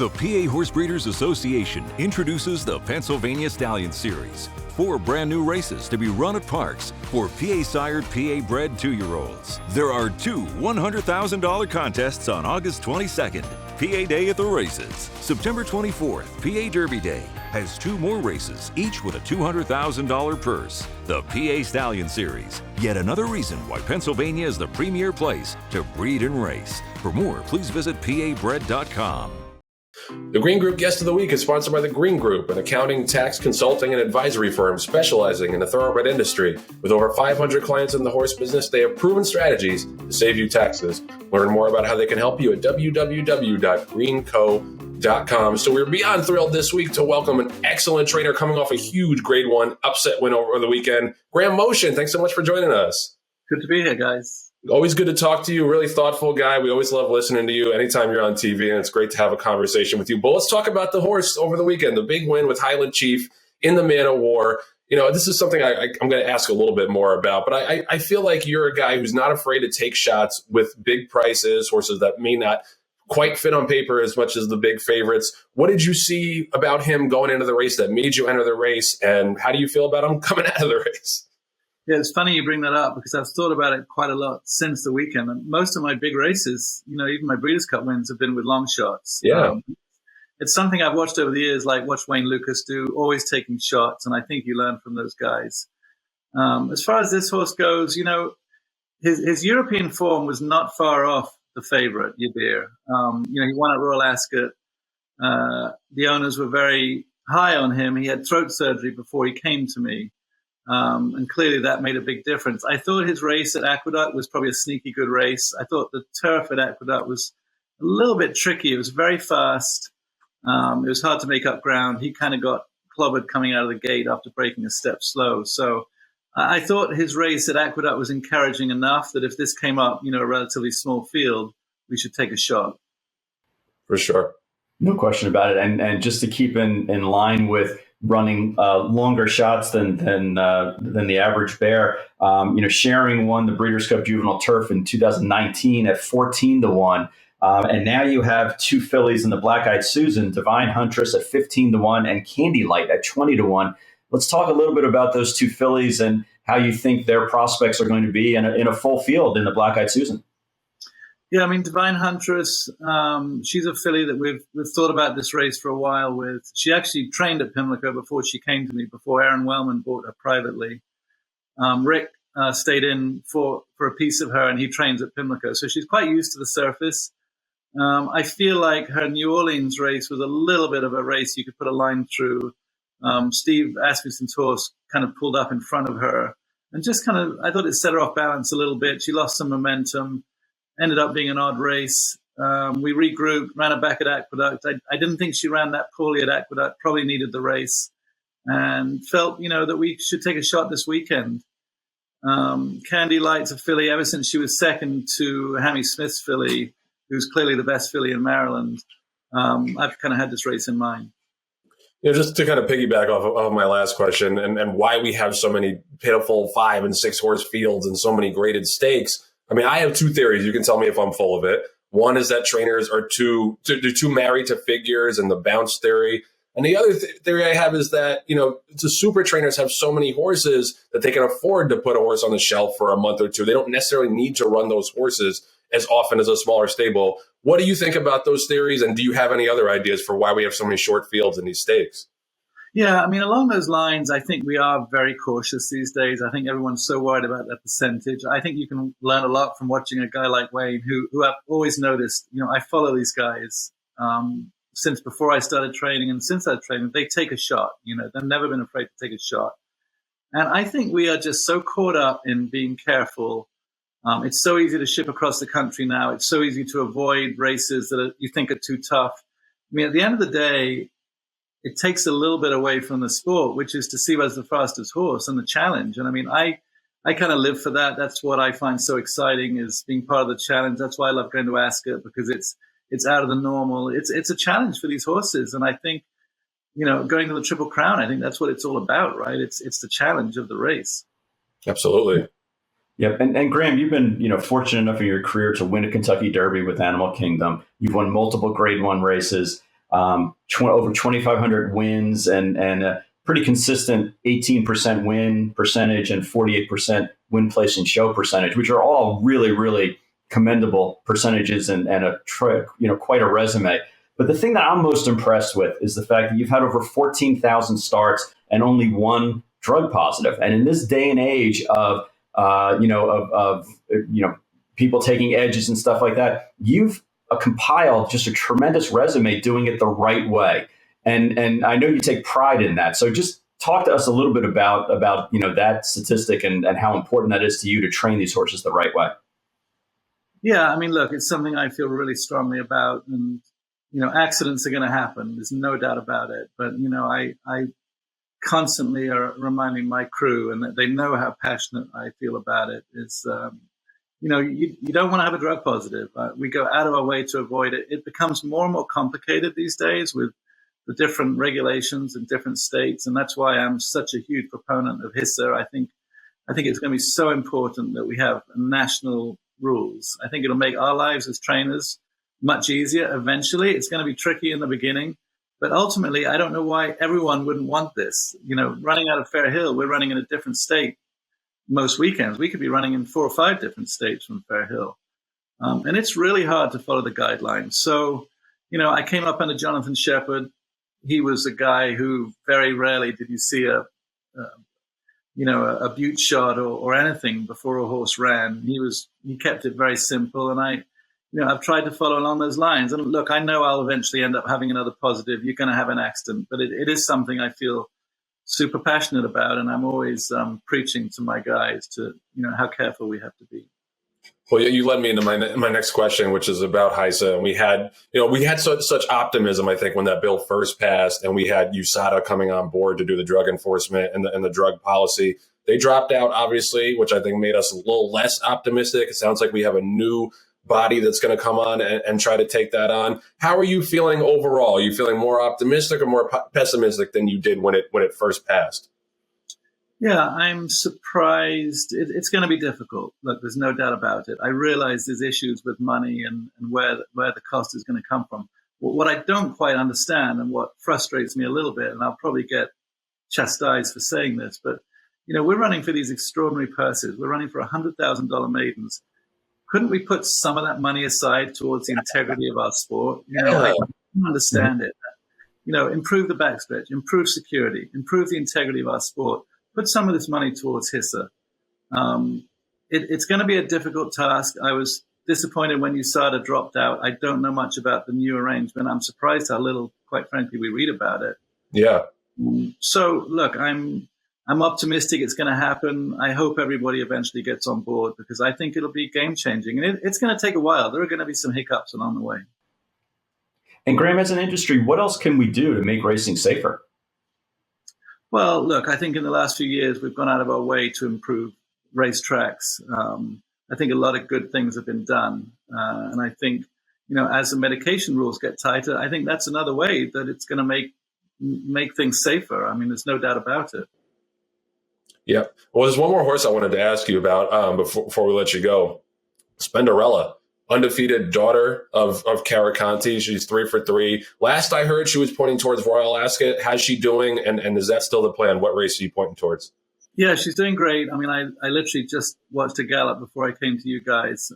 The PA Horse Breeders Association introduces the Pennsylvania Stallion Series. 4 brand new races to be run at parks for PA-sired, PA-bred 2-year-olds. There are 2 $100,000 contests on August 22nd, PA Day at the races. September 24th, PA Derby Day, has 2 more races, each with a $200,000 purse. The PA Stallion Series, yet another reason why Pennsylvania is the premier place to breed and race. For more, please visit pabred.com. The Green Group Guest of the Week is sponsored by the Green Group, an accounting, tax, consulting, and advisory firm specializing in the thoroughbred industry. With over 500 clients in the horse business, they have proven strategies to save you taxes. Learn more about how they can help you at www.greenco.com. So we're beyond thrilled this week to welcome an excellent trainer coming off a huge Grade 1 upset win over the weekend. Graham Motion, thanks so much for joining us. Good to be here, guys. Always good to talk to you. Really thoughtful guy. We always love listening to you anytime you're on TV, and it's great to have a conversation with you. But let's talk about the horse over the weekend, the big win with Highland Chief in the Man of War. You know, this is something I'm going to ask a little bit more about, but I feel like you're a guy who's not afraid to take shots with big prices, horses that may not quite fit on paper as much as the big favorites. What did you see about him going into the race that made you enter the race, and how do you feel about him coming out of the race? Yeah, it's funny you bring that up because I've thought about it quite a lot since the weekend. And most of my big races, you know, even my Breeders' Cup wins have been with long shots. Yeah. It's something I've watched over the years, like watch Wayne Lucas do, always taking shots. And I think you learn from those guys. As far as this horse goes, you know, his European form was not far off the favorite, Yadיר. You know, he won at Royal Ascot. The owners were very high on him. He had throat surgery before he came to me. And clearly that made a big difference. I thought his race at Aqueduct was probably a sneaky good race. I thought the turf at Aqueduct was a little bit tricky. It was very fast. It was hard to make up ground. He kind of got clobbered coming out of the gate after breaking a step slow. So I thought his race at Aqueduct was encouraging enough that if this came up, you know, a relatively small field, we should take a shot. For sure. No question about it. And just to keep in line with running longer shots than the average bear. You know, Sharing won the Breeders' Cup Juvenile Turf in 2019 at 14-1. And now you have 2 fillies in the Black Eyed Susan, Divine Huntress at 15-1 and Candy Light at 20-1. Let's talk a little bit about those 2 fillies and how you think their prospects are going to be in a full field in the Black Eyed Susan. Yeah, I mean, Divine Huntress, she's a filly that we've thought about this race for a while with. She actually trained at Pimlico before she came to me, before Aaron Wellman bought her privately. Rick stayed in for a piece of her, and he trains at Pimlico. So she's quite used to the surface. I feel like her New Orleans race was a little bit of a race you could put a line through. Steve Asmussen's horse kind of pulled up in front of her and just kind of, I thought it set her off balance a little bit. She lost some momentum. Ended up being an odd race. We regrouped, ran it back at Aqueduct. I didn't think she ran that poorly at Aqueduct, probably needed the race, and felt, you know, that we should take a shot this weekend. Candy Light's a filly ever since she was second to Hammy Smith's filly, who's clearly the best filly in Maryland. I've kind of had this race in mind. You know, just to kind of piggyback off of my last question and why we have so many pitiful 5 and 6 horse fields and so many graded stakes. I mean, I have 2 theories. You can tell me if I'm full of it. One is that trainers are too married to figures and the bounce theory. And the other theory I have is that, you know, the super trainers have so many horses that they can afford to put a horse on the shelf for a month or 2. They don't necessarily need to run those horses as often as a smaller stable. What do you think about those theories? And do you have any other ideas for why we have so many short fields in these stakes? Yeah, I mean, along those lines, I think we are very cautious these days. I think everyone's so worried about that percentage. I think you can learn a lot from watching a guy like Wayne, who I've always noticed, you know, I follow these guys since before I started training, and since I've trained, they take a shot. You know, they've never been afraid to take a shot. And I think we are just so caught up in being careful. It's so easy to ship across the country now. It's so easy to avoid races that you think are too tough. I mean, at the end of the day, it takes a little bit away from the sport, which is to see who's the fastest horse and the challenge. And I mean, I kind of live for that. That's what I find so exciting, is being part of the challenge. That's why I love going to Ascot, because it's out of the normal. It's a challenge for these horses. And I think, you know, going to the Triple Crown, I think that's what it's all about, right? It's the challenge of the race. Absolutely. Yep. And Graham, you've been, you know, fortunate enough in your career to win a Kentucky Derby with Animal Kingdom. You've won multiple Grade 1 races. over 2,500 wins, and a pretty consistent 18% win percentage and 48% win, place, and show percentage, which are all really, really commendable percentages and quite a resume. But the thing that I'm most impressed with is the fact that you've had over 14,000 starts and only one drug positive. And in this day and age of people taking edges and stuff like that, you've compiled just a tremendous resume doing it the right way. And I know you take pride in that. So just talk to us a little bit about that statistic and how important that is to you to train these horses the right way. Yeah, I mean, look, it's something I feel really strongly about. And, accidents are going to happen. There's no doubt about it. But, I constantly are reminding my crew, and that they know how passionate I feel about it, is, you don't want to have a drug positive. We go out of our way to avoid it. It becomes more and more complicated these days with the different regulations in different states. And that's why I'm such a huge proponent of HISA. I think it's going to be so important that we have national rules. I think it'll make our lives as trainers much easier. Eventually, it's going to be tricky in the beginning, but ultimately, I don't know why everyone wouldn't want this. Running out of Fair Hill, we're running in a different state most weekends. We could be running in 4 or 5 different states from Fair Hill. And it's really hard to follow the guidelines. So, I came up under Jonathan Shepard. He was a guy who very rarely did you see a butte shot or anything before a horse ran. He kept it very simple. And I've tried to follow along those lines. And look, I know I'll eventually end up having another positive. You're going to have an accident, but it is something I feel super passionate about. And I'm always preaching to my guys to, how careful we have to be. Well, you led me into my next question, which is about HISA. And we had such optimism, I think, when that bill first passed, and we had USADA coming on board to do the drug enforcement and the drug policy. They dropped out, obviously, which I think made us a little less optimistic. It sounds like we have a new body that's going to come on and try to take that on. How are you feeling overall? Are you feeling more optimistic or more pessimistic than you did when it first passed? Yeah, I'm surprised. It's going to be difficult. Look, there's no doubt about it. I realize there's issues with money and where the cost is going to come from. What I don't quite understand, and what frustrates me a little bit, and I'll probably get chastised for saying this, but we're running for these extraordinary purses. We're running for $100,000 maidens. Couldn't we put some of that money aside towards the integrity of our sport? I don't understand it. Improve the backstretch, improve security, improve the integrity of our sport. Put some of this money towards HISA. It's going to be a difficult task. I was disappointed when USADA dropped out. I don't know much about the new arrangement. I'm surprised how little, quite frankly, we read about it. Yeah. So, look, I'm optimistic it's going to happen. I hope everybody eventually gets on board, because I think it'll be game-changing. And it's going to take a while. There are going to be some hiccups along the way. And Graham, as an industry, what else can we do to make racing safer? Well, look, I think in the last few years, we've gone out of our way to improve racetracks. I think a lot of good things have been done. And I think, as the medication rules get tighter, I think that's another way that it's going to make things safer. I mean, there's no doubt about it. Yeah. Well, there's one more horse I wanted to ask you about before we let you go. Spenderella, undefeated daughter of Caraconti. She's 3 for 3. Last I heard, she was pointing towards Royal Ascot. How's she doing? And is that still the plan? What race are you pointing towards? Yeah, she's doing great. I mean, I literally just watched a gallop before I came to you guys.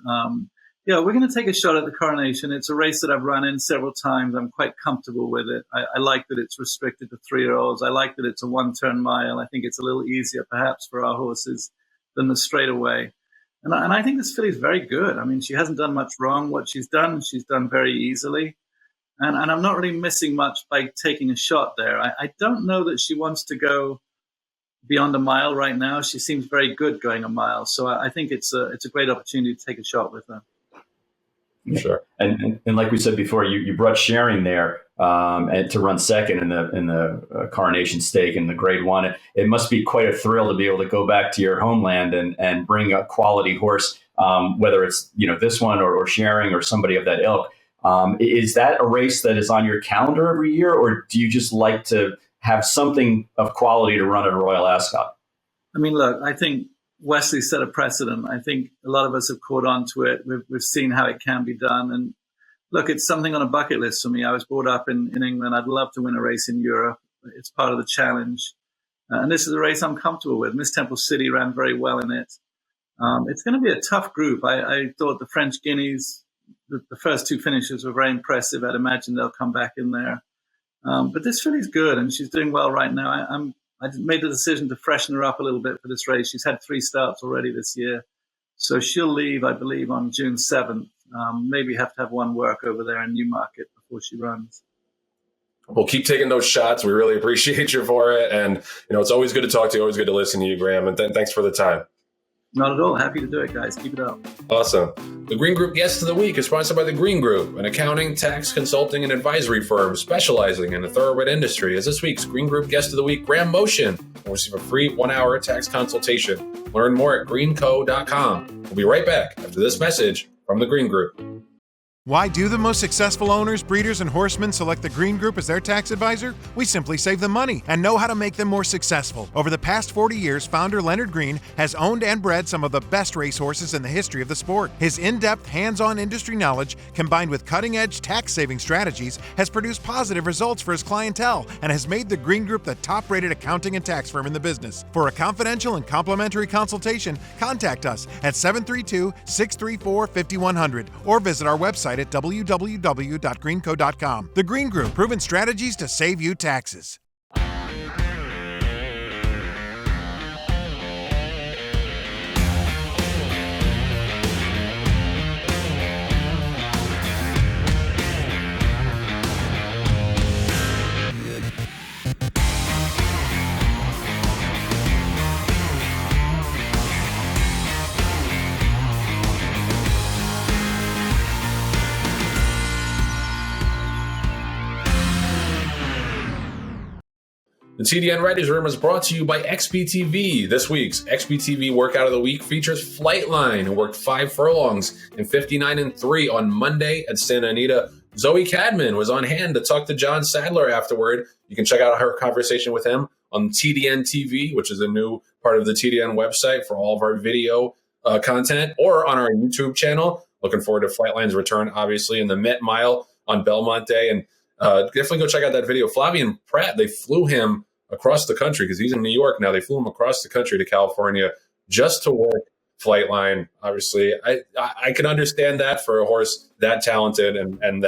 We're going to take a shot at the Coronation. It's a race that I've run in several times. I'm quite comfortable with it. I like that it's restricted to 3-year-olds. I like that it's a 1-turn mile. I think it's a little easier, perhaps, for our horses than the straightaway. And I think this filly's very good. I mean, she hasn't done much wrong. What she's done very easily. And I'm not really missing much by taking a shot there. I don't know that she wants to go beyond a mile right now. She seems very good going a mile. So I think it's a great opportunity to take a shot with her. Sure. And like we said before, you brought Sharing there and to run second in the Coronation Stake in the Grade 1. It must be quite a thrill to be able to go back to your homeland and bring a quality horse, whether it's this one or Sharing or somebody of that ilk. Is that a race that is on your calendar every year, or do you just like to have something of quality to run at Royal Ascot? I mean, look, I think Wesley set a precedent. I think a lot of us have caught on to it. We've seen how it can be done. And look, it's something on a bucket list for me. I was brought up in England. I'd love to win a race in Europe. It's part of the challenge. And this is a race I'm comfortable with. Miss Temple City ran very well in it. It's going to be a tough group. I thought the French Guineas, the first two finishes were very impressive. I'd imagine they'll come back in there. But this filly's good, and she's doing well right now. I made the decision to freshen her up a little bit for this race. She's had 3 starts already this year. So she'll leave, I believe, on June 7th. Maybe have to have one work over there in Newmarket before she runs. We'll keep taking those shots. We really appreciate you for it. And, it's always good to talk to you, always good to listen to you, Graham. And thanks for the time. Not at all. Happy to do it, guys. Keep it up. Awesome. The Green Group Guest of the Week is sponsored by the Green Group, an accounting, tax, consulting, and advisory firm specializing in the thoroughbred industry. As this week's Green Group Guest of the Week, Graham Motion will receive a free 1-hour tax consultation. Learn more at greenco.com. We'll be right back after this message from the Green Group. Why do the most successful owners, breeders, and horsemen select the Green Group as their tax advisor? We simply save them money and know how to make them more successful. Over the past 40 years, founder Leonard Green has owned and bred some of the best racehorses in the history of the sport. His in-depth, hands-on industry knowledge, combined with cutting-edge tax-saving strategies, has produced positive results for his clientele and has made the Green Group the top-rated accounting and tax firm in the business. For a confidential and complimentary consultation, contact us at 732-634-5100 or visit our website at www.greenco.com. The Green Group, proven strategies to save you taxes. The TDN Writers Room is brought to you by XPTV. This week's XPTV Workout of the Week features Flightline, who worked 5 furlongs in 59-3 on Monday at Santa Anita. Zoe Cadman was on hand to talk to John Sadler afterward. You can check out her conversation with him on TDN TV, which is a new part of the TDN website for all of our video content, or on our YouTube channel. Looking forward to Flightline's return, obviously, in the Met Mile on Belmont Day. And definitely go check out that video. Flavian Pratt, they flew him across the country because he's in New York now. They flew him across the country to California just to work Flightline. Obviously, I can understand that for a horse that talented and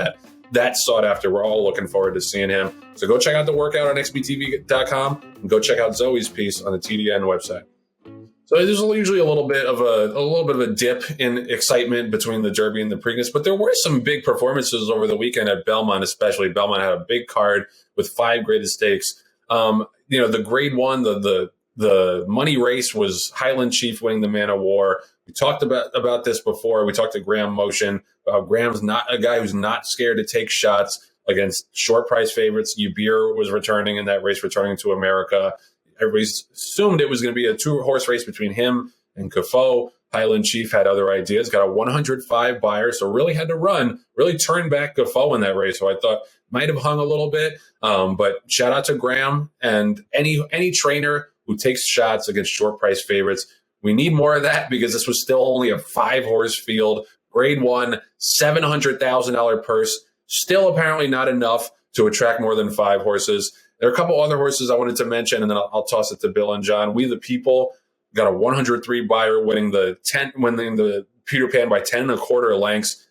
that sought after. We're all looking forward to seeing him. So go check out the workout on xbtv.com and go check out Zoe's piece on the TDN website. So there's usually a little bit of a dip in excitement between the Derby and the Preakness, but there were some big performances over the weekend at Belmont, especially. Belmont had a big card with 5 graded stakes. The grade 1, the money race was Highland Chief winning the Man of War. We talked about this before. We talked to Graham Motion. Graham's not a guy who's not scared to take shots against short price favorites. Ubir was returning in that race, returning to America. Everybody assumed it was going to be a 2-horse race between him and Cafoe. Highland Chief had other ideas, got a 105 buyer, so really had to run, really turn back Cafoe in that race, who I thought might have hung a little bit. But shout out to Graham and any trainer who takes shots against short price favorites. We need more of that because this was still only a 5-horse field, grade 1, $700,000 purse. Still apparently not enough to attract more than 5 horses. There are a couple other horses I wanted to mention, and then I'll toss it to Bill and John. We the People got a 103 buyer winning the Peter Pan by 10 1/4 lengths.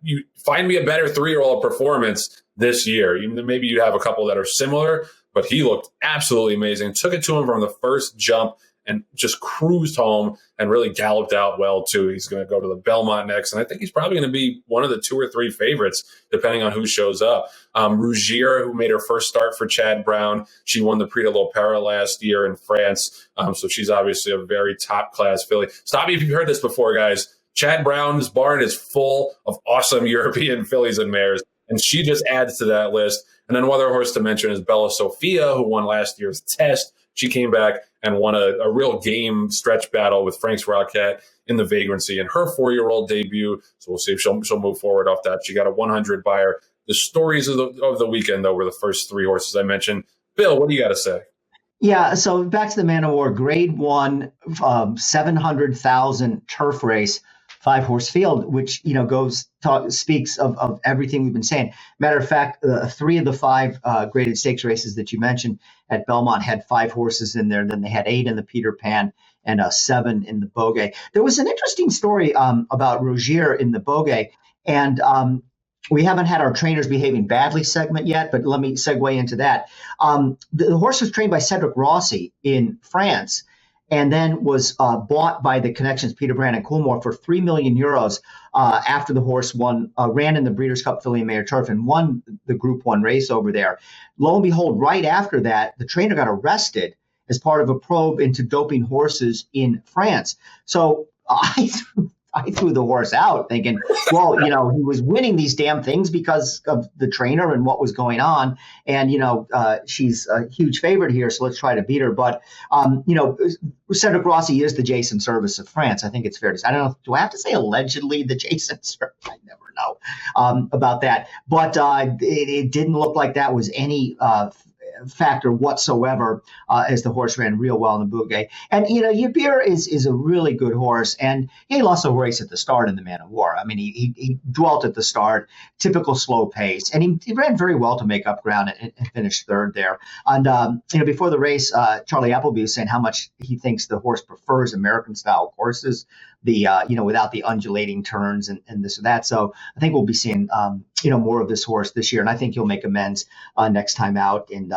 You find me a better 3-year-old performance this year. Maybe you'd have a couple that are similar, but he looked absolutely amazing. Took it to him from the first jump and just cruised home and really galloped out well, too. He's going to go to the Belmont next, and I think he's probably going to be one of the 2 or 3 favorites, depending on who shows up. Rougier, who made her first start for Chad Brown, she won the Prix de l'Opéra last year in France, so she's obviously a very top-class filly. Stop me if you've heard this before, guys. Chad Brown's barn is full of awesome European fillies and mares, and she just adds to that list. And then one other horse to mention is Bella Sophia, who won last year's test. She came back and won a real game stretch battle with Frank's Rocket in the Vagrancy in her 4-year-old debut. So we'll see if she'll move forward off that. She got a 100 buyer. The stories of the weekend, though, were the first 3 horses I mentioned. Bill, what do you got to say? Yeah, so back to the Man of War, grade 1, 700,000 turf race. 5-horse field, which speaks of everything we've been saying. Matter of fact, 3 of the 5 graded stakes races that you mentioned at Belmont had 5 horses in there. Then they had 8 in the Peter Pan and 7 in the Bogey. There was an interesting story about Rogier in the Bogey, and we haven't had our trainers behaving badly segment yet, but let me segue into that. The horse was trained by Cedric Rossi in France, and then was bought by the connections Peter Brand and Coolmore for €3 million after the horse ran in the Breeders' Cup Filly and Mare Turf and won the Group 1 race over there. Lo and behold, right after that, the trainer got arrested as part of a probe into doping horses in France. So I threw the horse out thinking, well, he was winning these damn things because of the trainer and what was going on. And, she's a huge favorite here, so let's try to beat her. But, Cedric Rossi is the Jason Service of France. I think it's fair to say. I don't know. Do I have to say allegedly the Jason Service? I never know about that. But it didn't look like that was any factor whatsoever as the horse ran real well in the Bouquet. And, Yabir is a really good horse. And he lost a race at the start in the Man of War. I mean, he dwelt at the start, typical slow pace. And he ran very well to make up ground and finish 3rd there. And, before the race, Charlie Appleby was saying how much he thinks the horse prefers American-style horses, without the undulating turns and this or that. So I think we'll be seeing, more of this horse this year. And I think he'll make amends next time out. And,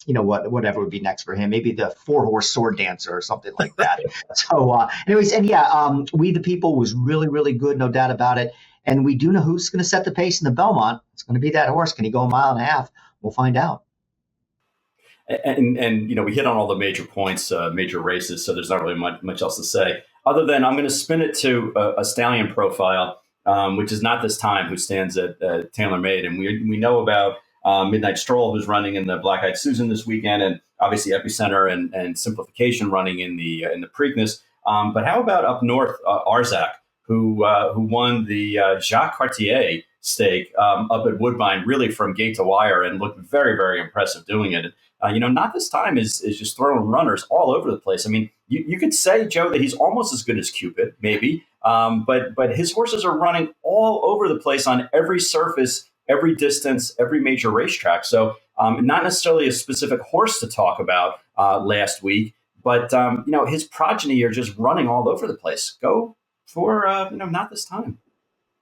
whatever would be next for him, maybe the 4-horse sword dancer or something like that. So anyways, and We the People was really, really good. No doubt about it. And we do know who's going to set the pace in the Belmont. It's going to be that horse. Can he go a mile and a half? We'll find out. And we hit on all the major points, major races. So there's not really much else to say other than I'm going to spin it to a stallion profile, which is not this time, who stands at TaylorMade. And we know about Midnight Stroll, who's running in the Black Eyed Susan this weekend, and obviously Epicenter and Simplification running in the Preakness. But how about up north, Arzak, who won the Jacques Cartier stake up at Woodbine, really from gate to wire, and looked very, very impressive doing it. Not this time is just throwing runners all over the place. I mean, you could say, Joe, that he's almost as good as Cupid, maybe, but his horses are running all over the place on every surface, every distance, every major racetrack. So not necessarily a specific horse to talk about last week, but, his progeny are just running all over the place. Go for, not this time.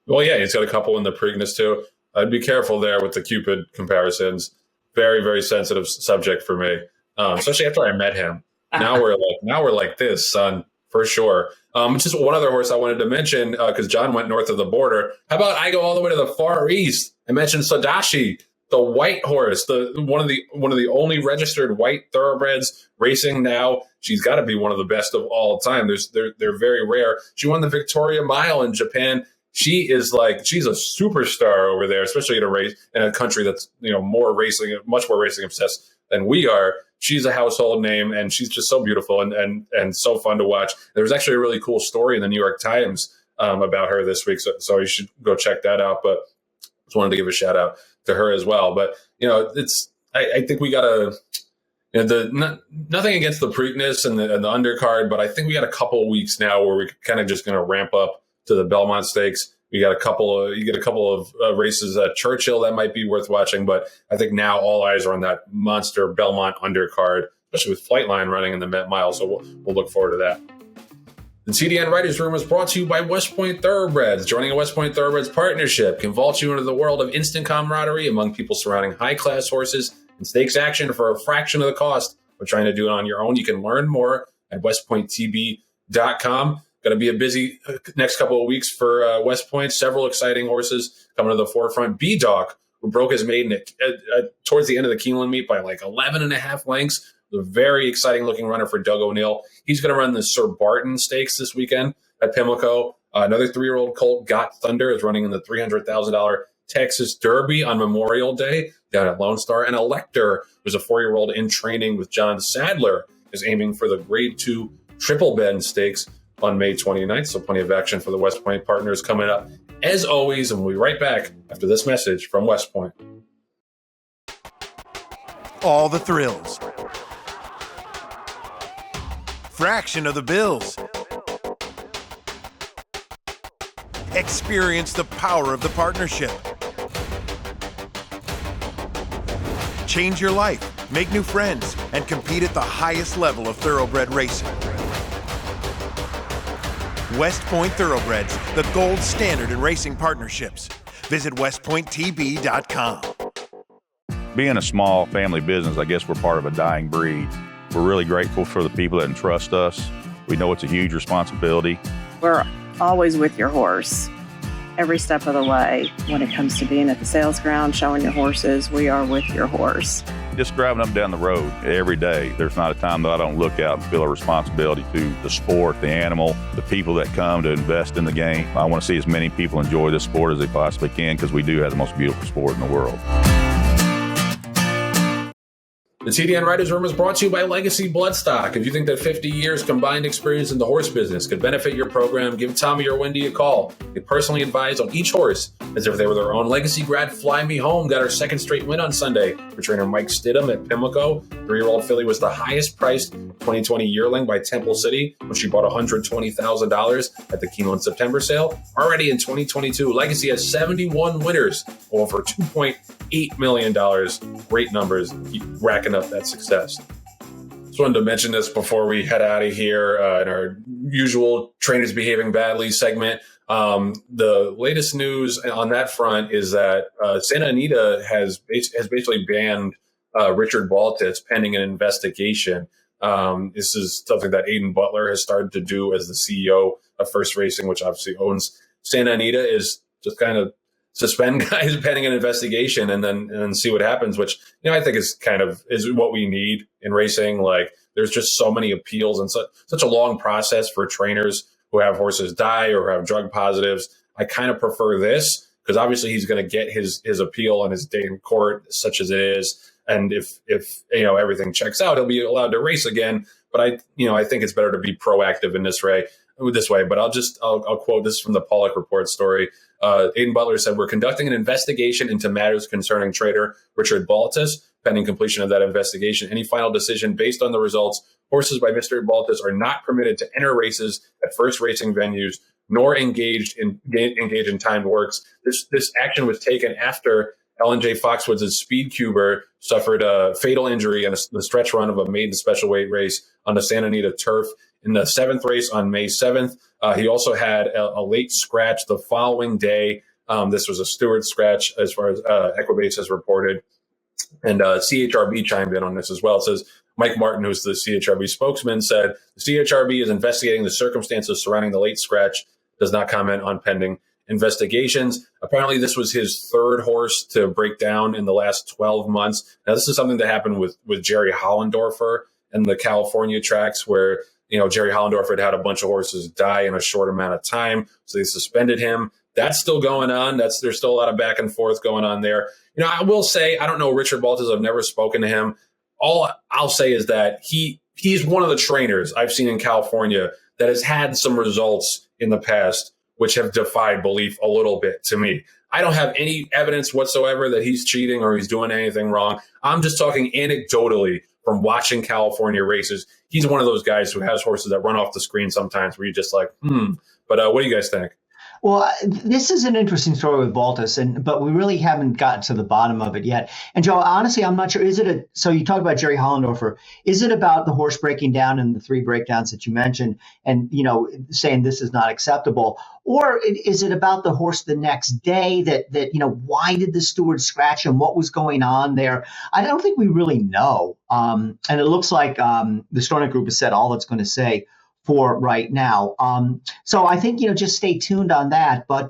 Well, yeah, he's got a couple in the Preakness too. I'd be careful there with the Cupid comparisons. Very, very sensitive subject for me, especially after I met him. Now we're like this, son, for sure. Just one other horse I wanted to mention because John went north of the border. How about I go all the way to the far east? I mentioned Sadashi, the white horse, one of the only registered white thoroughbreds racing now. She's got to be one of the best of all time. They're very rare. She won the Victoria Mile in Japan. She's a superstar over there, especially in a country that's much more racing obsessed than we are. She's a household name, and she's just so beautiful and so fun to watch. There was actually a really cool story in the New York Times about her this week, so you should go check that out. But just wanted to give a shout out to her as well. But I think we got nothing against the Preakness and the undercard, but I think we got a couple of weeks now where we're kind of just going to ramp up to the Belmont Stakes. You get a couple of races at Churchill that might be worth watching, but I think now all eyes are on that monster Belmont undercard, especially with Flightline running in the Met Mile. So we'll look forward to that. The TDN Writers Room is brought to you by West Point Thoroughbreds. Joining a West Point Thoroughbreds partnership can vault you into the world of instant camaraderie among people surrounding high-class horses and stakes action for a fraction of the cost. We're trying to do it on your own. You can learn more at westpointtb.com. Going to be a busy next couple of weeks for West Point. Several exciting horses coming to the forefront. B-Dog, who broke his maiden towards the end of the Keeneland meet by 11 and a half lengths. A very exciting looking runner for Doug O'Neill. He's going to run the Sir Barton Stakes this weekend at Pimlico. Another 3-year-old colt, Got Thunder, is running in the $300,000 Texas Derby on Memorial Day down at Lone Star. And Elector, who's a 4-year-old in training with John Sadler, is aiming for the Grade 2 Triple Bend Stakes on May 29th. So plenty of action for the West Point partners coming up. As always, and we'll be right back after this message from West Point. All the thrills. Fraction of the bills. Experience the power of the partnership. Change your life, make new friends, and compete at the highest level of thoroughbred racing. West Point Thoroughbreds, the gold standard in racing partnerships. Visit westpointtb.com. Being a small family business, I guess we're part of a dying breed. We're really grateful for the people that entrust us. We know it's a huge responsibility. We're always with your horse every step of the way. When it comes to being at the sales ground, showing your horses, we are with your horse. Just driving up and down the road every day, there's not a time that I don't look out and feel a responsibility to the sport, the animal, the people that come to invest in the game. I want to see as many people enjoy this sport as they possibly can, because we do have the most beautiful sport in the world. The TDN Writers Room is brought to you by Legacy Bloodstock. If you think that 50 years combined experience in the horse business could benefit your program, give Tommy or Wendy a call. Get personally advised on each horse as if they were their own. Legacy grad Fly Me Home got her second straight win on Sunday for trainer Mike Stidham at Pimlico. 3-year-old filly was the highest priced 2020 yearling by Temple City when she bought $120,000 at the Keeneland September sale. Already in 2022, Legacy has 71 winners, over $2.8 million. Great numbers. Keep racking up that success. Just wanted to mention this before we head out of here in our usual trainers behaving badly segment. The latest news on that front is that Santa Anita has basically banned Richard Baltus pending an investigation. This is something that Aidan Butler has started to do as the CEO of First Racing, which obviously owns Santa Anita, is just kind of suspend guys pending an investigation and then see what happens, which, I think is what we need in racing. Like, there's just so many appeals and such a long process for trainers who have horses die or have drug positives. I kind of prefer this, because obviously he's going to get his appeal and his day in court, such as it is. And if everything checks out, he'll be allowed to race again. But I think it's better to be proactive in this way. But I'll quote this from the Pollock Report story. Aidan Butler said, "We're conducting an investigation into matters concerning trader Richard Baltus. Pending completion of that investigation, any final decision based on the results, horses by Mr. Baltus are not permitted to enter races at First Racing venues, nor engage in timed works." This action was taken after Ellen J. Foxwoods' Speed Cuber suffered a fatal injury in the stretch run of a maiden special weight race on the Santa Anita turf. In the 7th race on May 7th, he also had a late scratch the following day. This was a steward scratch, as far as Equibase has reported. And CHRB chimed in on this as well. It says, Mike Martin, who's the CHRB spokesman, said, "The CHRB is investigating the circumstances surrounding the late scratch, does not comment on pending investigations." Apparently, this was his third horse to break down in the last 12 months. Now, this is something that happened with Jerry Hollendorfer and the California tracks, where Jerry Hollendorfer had a bunch of horses die in a short amount of time, so they suspended him. That's still going on. There's still a lot of back and forth going on there. I will say, I don't know Richard Baltus. I've never spoken to him. All I'll say is that he's one of the trainers I've seen in California that has had some results in the past which have defied belief a little bit to me. I don't have any evidence whatsoever that he's cheating or he's doing anything wrong. I'm just talking anecdotally from watching California races. He's one of those guys who has horses that run off the screen sometimes where you're just like, But what do you guys think? Well, this is an interesting story with Baltus, but we really haven't gotten to the bottom of it yet. And Joe, honestly, I'm not sure. So you talk about Jerry Hollendorfer. Is it about the horse breaking down and the 3 breakdowns that you mentioned and, saying this is not acceptable? Or is it about the horse the next day that why did the steward scratch him? What was going on there? I don't think we really know. And it looks like the Stornick Group has said all it's going to say for right now. So I think, just stay tuned on that. But,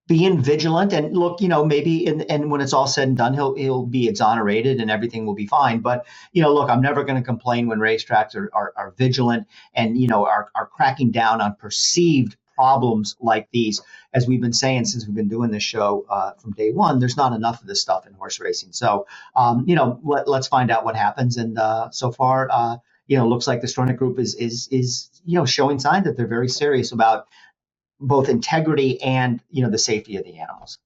being vigilant and look, maybe and when it's all said and done, he'll be exonerated and everything will be fine. But, look, I'm never going to complain when racetracks are vigilant and, are cracking down on perceived problems like these. As we've been saying since we've been doing this show from day one, there's not enough of this stuff in horse racing. So, let's find out what happens. And so far, looks like the Stornick Group is showing signs that they're very serious about both integrity and, the safety of the animals.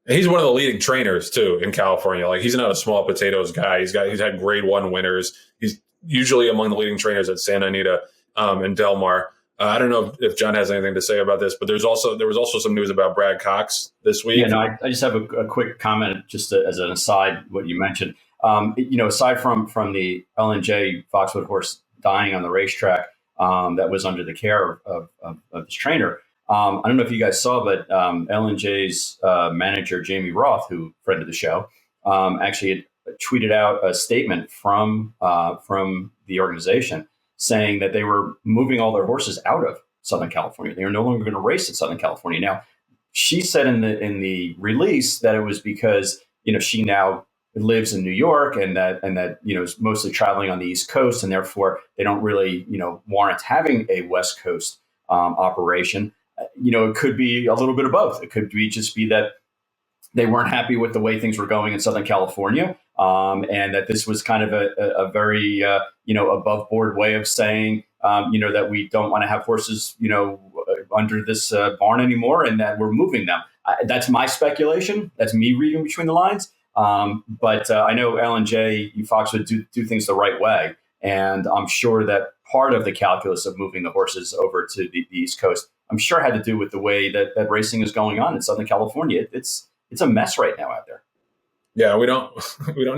He's one of the leading trainers too in California. Like, he's not a small potatoes guy. He's had grade 1 winners. He's usually among the leading trainers at Santa Anita and Del Mar. I don't know if John has anything to say about this, but there was also some news about Brad Cox this week. Yeah, no, I just have a quick comment, just as an aside, what you mentioned. Aside from the LNJ Foxwood horse dying on the racetrack, that was under the care of this trainer. I don't know if you guys saw, but LNJ's manager, Jamie Roth, who friend of the show, actually had tweeted out a statement from the organization saying that they were moving all their horses out of Southern California. They are no longer going to race in Southern California. Now, she said in the release that it was because, she now lives in New York and that is mostly traveling on the East Coast, and therefore they don't really, warrant having a West Coast operation. It could be a little bit of both. It could just be that they weren't happy with the way things were going in Southern California, and that this was kind of a very, above board way of saying, that we don't want to have horses, under this barn anymore, and that we're moving them. That's my speculation. That's me reading between the lines. But I know LNJ Foxwood do things the right way, and I'm sure that part of the calculus of moving the horses over to the East Coast, I'm sure had to do with the way that racing is going on in Southern California. It's a mess right now out there. Yeah, we don't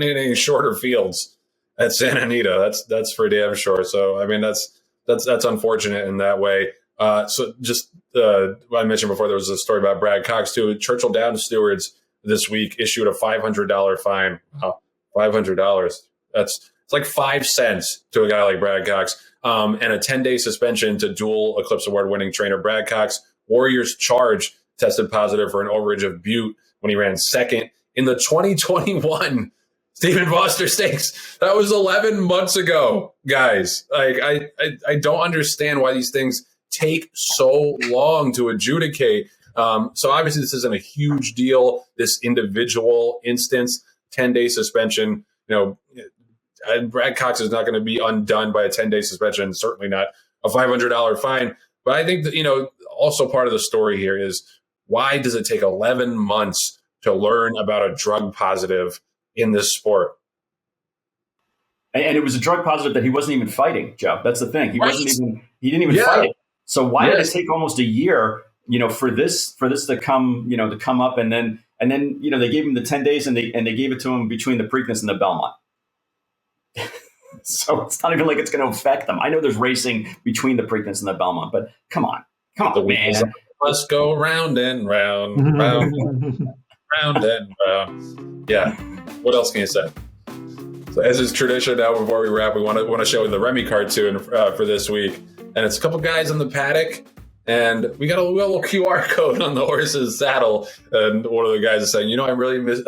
need any shorter fields at Santa Anita. That's for damn sure. So I mean that's unfortunate in that way. So just what I mentioned before, there was a story about Brad Cox too. Churchill Downs stewards this week issued a $500 fine. Wow, $500. It's like 5 cents to a guy like Brad Cox, and a 10-day suspension to dual Eclipse Award winning trainer Brad Cox. Warriors Charge tested positive for an overage of Butte when he ran second in the 2021 Stephen Foster Stakes. That was 11 months ago, guys. Like I don't understand why these things take so long to adjudicate. So obviously this isn't a huge deal. This individual instance, 10-day suspension, Brad Cox is not going to be undone by a 10-day suspension, certainly not a $500 fine. But I think that, also part of the story here is, why does it take 11 months to learn about a drug positive in this sport? And it was a drug positive that he wasn't even fighting, Joe. That's the thing. He didn't even fight it. So why did it take almost a year, for this to come up, and then they gave him the 10 days and they gave it to him between the Preakness and the Belmont. So it's not even like it's going to affect them. I know there's racing between the Preakness and the Belmont, but come on, man. Let's go round and round, round, round and round. Yeah. What else can you say? So as is tradition now, before we wrap, we want to show the Remy cartoon for this week, and it's a couple guys in the paddock, and we got a little QR code on the horse's saddle, and one of the guys is saying, I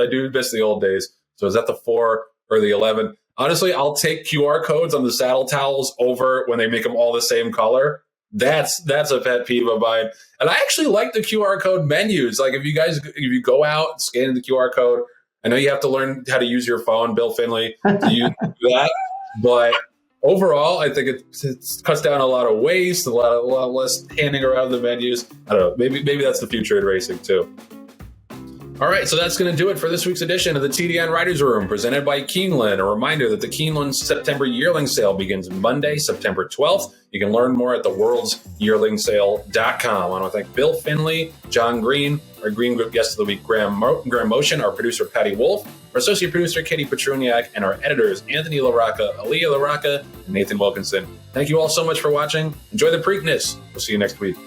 do miss the old days. So is that the 4 or the 11? Honestly, I'll take QR codes on the saddle towels over when they make them all the same color. That's a pet peeve of mine. And I actually like the QR code menus. Like if you go out, scan the QR code, I know you have to learn how to use your phone, Bill Finley, to use that. But overall, I think it cuts down a lot of waste, a lot less handing around the menus. I don't know. Maybe that's the future in racing too. All right, so that's going to do it for this week's edition of the TDN Writers Room, presented by Keeneland. A reminder that the Keeneland September yearling sale begins Monday, September 12th. You can learn more at theworldsyearlingsale.com. I want to thank Bill Finley, John Green, our Green Group guest of the week, Graham Motion, our producer, Patty Wolf, our associate producer, Katie Petruniak, and our editors, Anthony LaRocca, Aaliyah LaRocca, and Nathan Wilkinson. Thank you all so much for watching. Enjoy the Preakness. We'll see you next week.